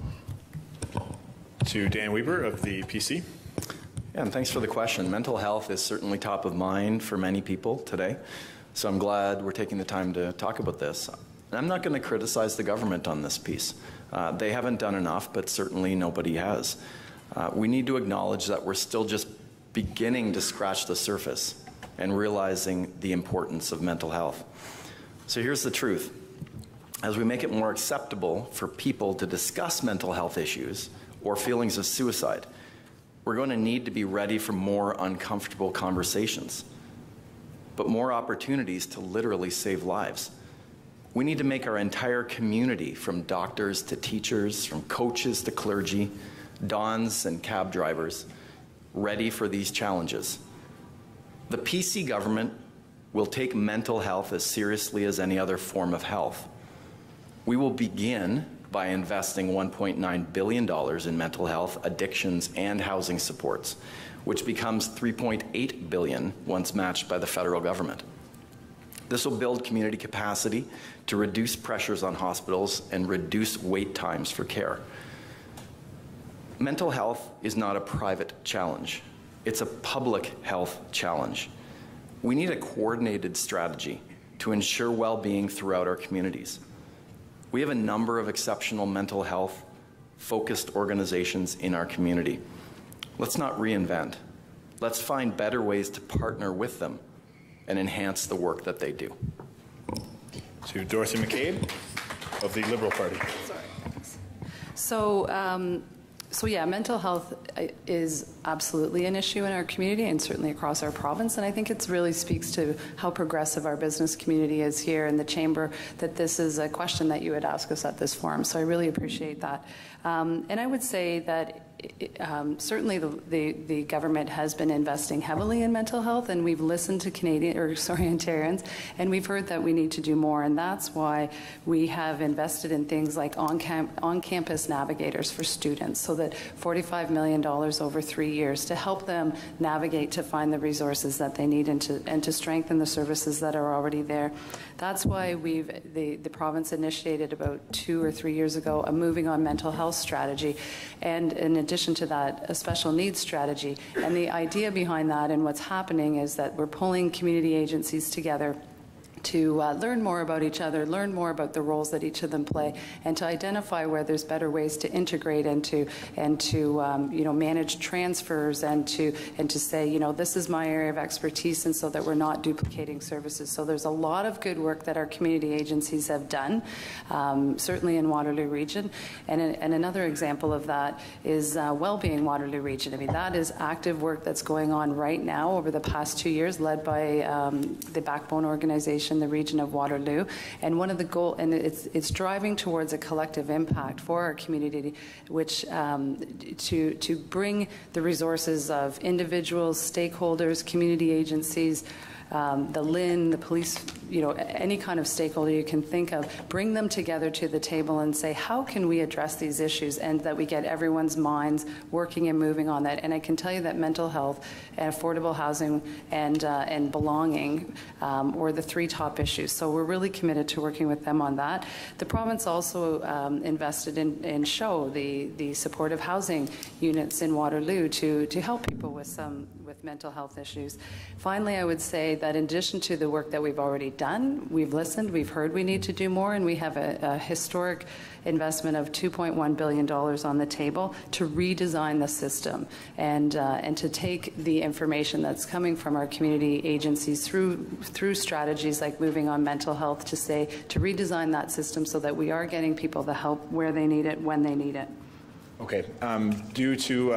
To Dan Weber of the PC. Yeah, and thanks for the question. Mental health is certainly top of mind for many people today, so I'm glad we're taking the time to talk about this. And I'm not going to criticize the government on this piece. They haven't done enough, but certainly nobody has. We need to acknowledge that we're still just beginning to scratch the surface and realizing the importance of mental health. So here's the truth. As we make it more acceptable for people to discuss mental health issues or feelings of suicide, we're going to need to be ready for more uncomfortable conversations, but more opportunities to literally save lives. We need to make our entire community, from doctors to teachers, from coaches to clergy, dons and cab drivers, ready for these challenges. The PC government will take mental health as seriously as any other form of health. We will begin by investing $1.9 billion in mental health, addictions, and housing supports, which becomes $3.8 billion once matched by the federal government. This will build community capacity to reduce pressures on hospitals and reduce wait times for care. Mental health is not a private challenge. It's a public health challenge. We need a coordinated strategy to ensure well-being throughout our communities. We have a number of exceptional mental health focused organizations in our community. Let's not reinvent. Let's find better ways to partner with them and enhance the work that they do. To Dorothy McCabe of the Liberal Party. So yeah, mental health is absolutely an issue in our community and certainly across our province. And I think it really speaks to how progressive our business community is here in the Chamber, that this is a question that you would ask us at this forum. So I really appreciate that. And I would say that certainly the government has been investing heavily in mental health, and we've listened to Ontarians, and we've heard that we need to do more, and that's why we have invested in things like on-campus navigators for students, so that $45 million over 3 years to help them navigate to find the resources that they need and to strengthen the services that are already there. That's why the province initiated about 2 or 3 years ago a Moving on Mental Health strategy, and in addition to that, a special needs strategy. And the idea behind that and what's happening is that we're pulling community agencies together to learn more about each other, learn more about the roles that each of them play, and to identify where there's better ways to integrate and to manage transfers and to say, this is my area of expertise, and so that we're not duplicating services. So there's a lot of good work that our community agencies have done, certainly in Waterloo Region. And another example of that is Wellbeing Waterloo Region. I mean, that is active work that's going on right now over the past 2 years, led by the Backbone organization, the region of Waterloo, and one of the goals, and it's driving towards a collective impact for our community, which to bring the resources of individuals, stakeholders, community agencies, the LIN, the police, any kind of stakeholder you can think of, bring them together to the table and say, how can we address these issues, and that we get everyone's minds working and moving on that. And I can tell you that mental health and affordable housing and belonging were the three top issues. So we're really committed to working with them on that. The province also invested in SHOW, the supportive housing units in Waterloo, to help people with mental health issues. Finally, I would say that in addition to the work that we've already done, we've listened, we've heard we need to do more, and we have a historic investment of $2.1 billion on the table to redesign the system and to take the information that's coming from our community agencies through strategies like Moving on Mental Health to redesign that system so that we are getting people the help where they need it, when they need it. Okay. Due to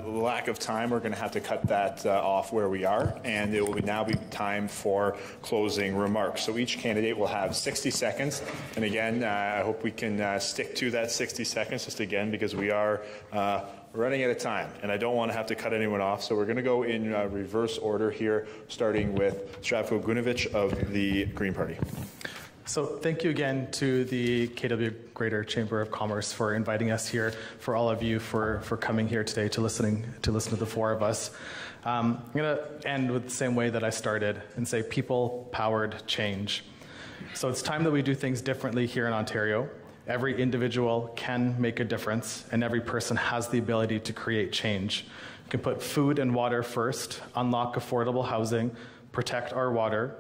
lack of time, we're going to have to cut that off where we are, and it will now be time for closing remarks. So each candidate will have 60 seconds. And again, I hope we can stick to that 60 seconds, just again, because we are running out of time, and I don't want to have to cut anyone off. So we're going to go in reverse order here, starting with Zdravko Gunjevic of the Green Party. So thank you again to the KW Greater Chamber of Commerce for inviting us here, for all of you for coming here today to listen to the four of us. I'm going to end with the same way that I started and say people-powered change. So it's time that we do things differently here in Ontario. Every individual can make a difference, and every person has the ability to create change. You can put food and water first, unlock affordable housing, protect our water,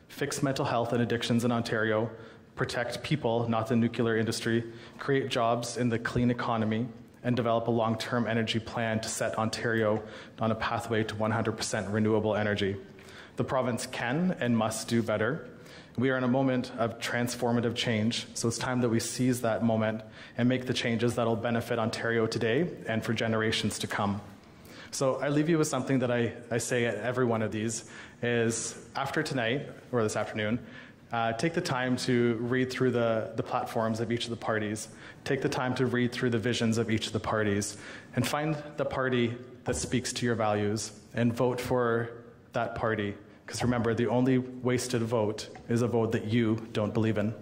fix mental health and addictions in Ontario, protect people, not the nuclear industry, create jobs in the clean economy, and develop a long-term energy plan to set Ontario on a pathway to 100% renewable energy. The province can and must do better. We are in a moment of transformative change, so it's time that we seize that moment and make the changes that will benefit Ontario today and for generations to come. So I leave you with something that I say at every one of these, is after tonight, or this afternoon, take the time to read through the platforms of each of the parties, take the time to read through the visions of each of the parties, and find the party that speaks to your values, and vote for that party. Because remember, the only wasted vote is a vote that you don't believe in.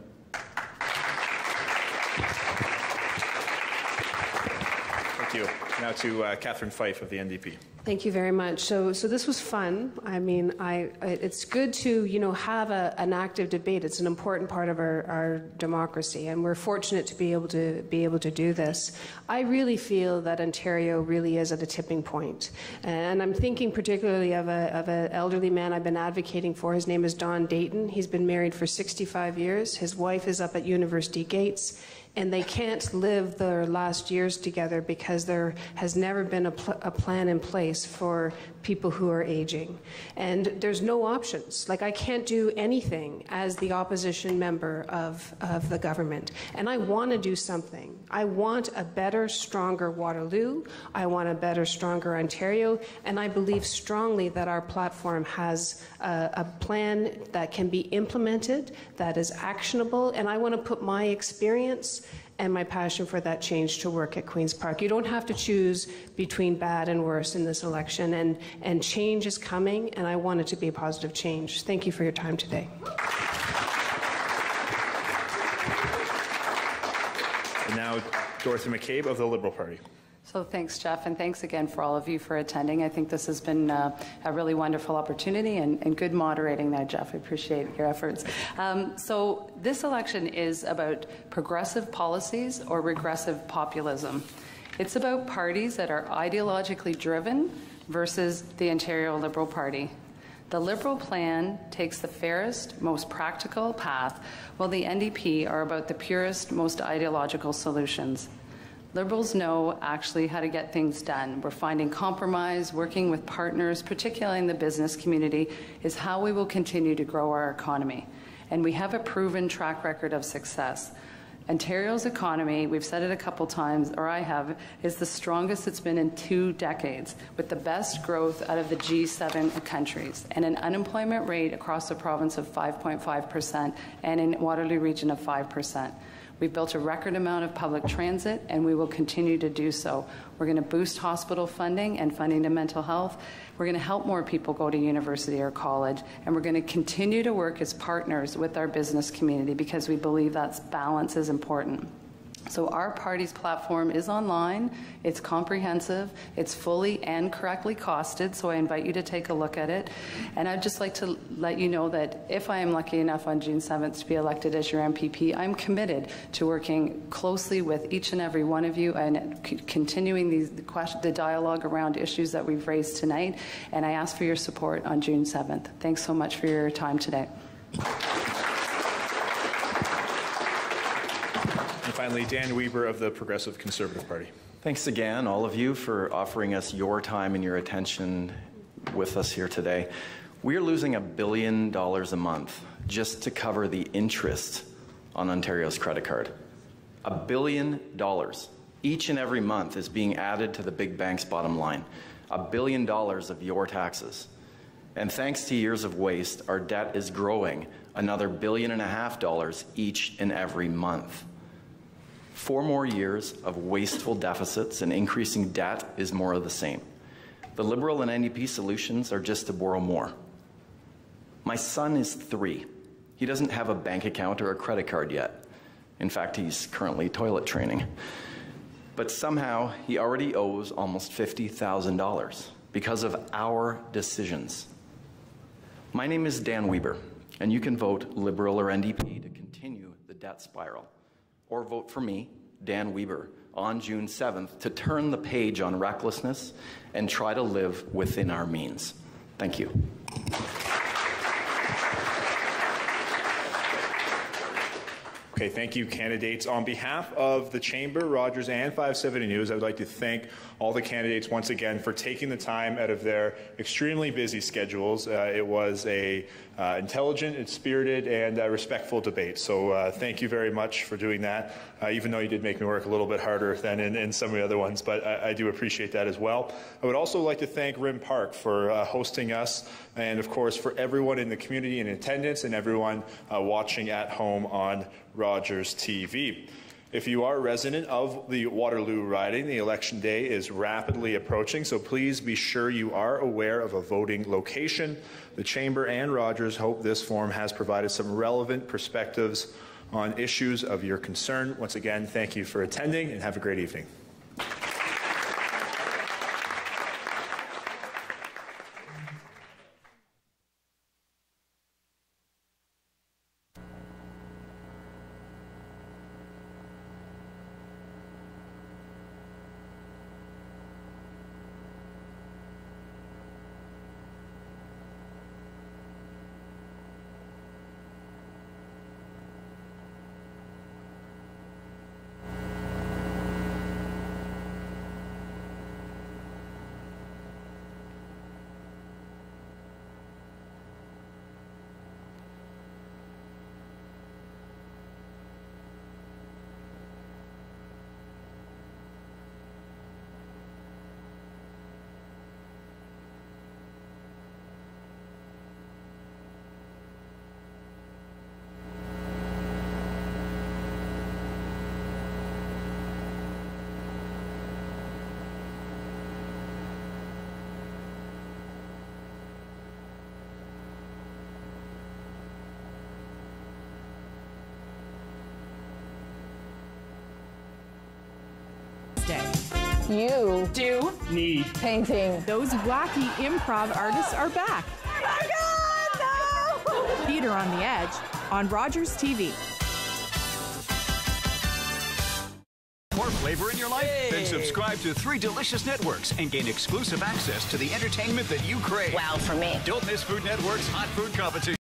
Thank you. Now to Catherine Fife of the NDP. Thank you very much. So this was fun. I mean, it's good to have an active debate. It's an important part of our democracy, and we're fortunate to be able to do this. I really feel that Ontario really is at a tipping point, and I'm thinking particularly of an elderly man I've been advocating for. His name is Don Dayton. He's been married for 65 years. His wife is up at University Gates, and they can't live their last years together because there has never been a plan in place for people who are aging. And there's no options. Like, I can't do anything as the opposition member of the government. And I want to do something. I want a better, stronger Waterloo. I want a better, stronger Ontario. And I believe strongly that our platform has a plan that can be implemented, that is actionable. And I want to put my experience and my passion for that change to work at Queen's Park. You don't have to choose between bad and worse in this election, and change is coming, and I want it to be a positive change. Thank you for your time today. And now, Dorothy McCabe of the Liberal Party. So thanks, Jeff, and thanks again for all of you for attending. I think this has been a really wonderful opportunity and good moderating there, Jeff. I appreciate your efforts. So this election is about progressive policies or regressive populism. It's about parties that are ideologically driven versus the Ontario Liberal Party. The Liberal plan takes the fairest, most practical path, while the NDP are about the purest, most ideological solutions. Liberals know actually how to get things done. We're finding compromise, working with partners, particularly in the business community, is how we will continue to grow our economy. And we have a proven track record of success. Ontario's economy, we've said it a couple times, or I have, is the strongest it's been in 2 decades, with the best growth out of the G7 countries, and an unemployment rate across the province of 5.5% and in Waterloo region of 5%. We've built a record amount of public transit, and we will continue to do so. We're going to boost hospital funding and funding to mental health. We're going to help more people go to university or college, and we're going to continue to work as partners with our business community because we believe that balance is important. So our party's platform is online, it's comprehensive, it's fully and correctly costed, so I invite you to take a look at it. And I'd just like to let you know that if I am lucky enough on June 7th to be elected as your MPP, I'm committed to working closely with each and every one of you and continuing the dialogue around issues that we've raised tonight. And I ask for your support on June 7th. Thanks so much for your time today. Finally, Dan Weber of the Progressive Conservative Party. Thanks again, all of you, for offering us your time and your attention with us here today. We are losing $1 billion a month just to cover the interest on Ontario's credit card. $1 billion. Each and every month is being added to the big bank's bottom line. $1 billion of your taxes. And thanks to years of waste, our debt is growing another $1.5 billion each and every month. 4 more years of wasteful deficits and increasing debt is more of the same. The Liberal and NDP solutions are just to borrow more. My son is 3. He doesn't have a bank account or a credit card yet. In fact, he's currently toilet training. But somehow he already owes almost $50,000 because of our decisions. My name is Dan Weber, and you can vote Liberal or NDP to continue the debt spiral. Or vote for me, Dan Weber, on June 7th to turn the page on recklessness and try to live within our means. Thank you. Okay, thank you, candidates. On behalf of the Chamber, Rogers, and 570 News, I would like to thank all the candidates once again for taking the time out of their extremely busy schedules. It was a intelligent, spirited, and respectful debate. So thank you very much for doing that, even though you did make me work a little bit harder than in some of the other ones, but I do appreciate that as well. I would also like to thank Rim Park for hosting us, and of course for everyone in the community in attendance and everyone watching at home on Rogers TV. If you are a resident of the Waterloo riding, the election day is rapidly approaching, so please be sure you are aware of a voting location. The Chamber and Rogers hope this forum has provided some relevant perspectives on issues of your concern. Once again, thank you for attending and have a great evening. You do need painting. Those wacky improv artists are back. Oh my God, no! Theater on the Edge on Rogers TV. more flavor in your life? Then subscribe to 3 delicious networks and gain exclusive access to the entertainment that you crave. Wow for me. Don't miss Food Network's Hot Food Competition.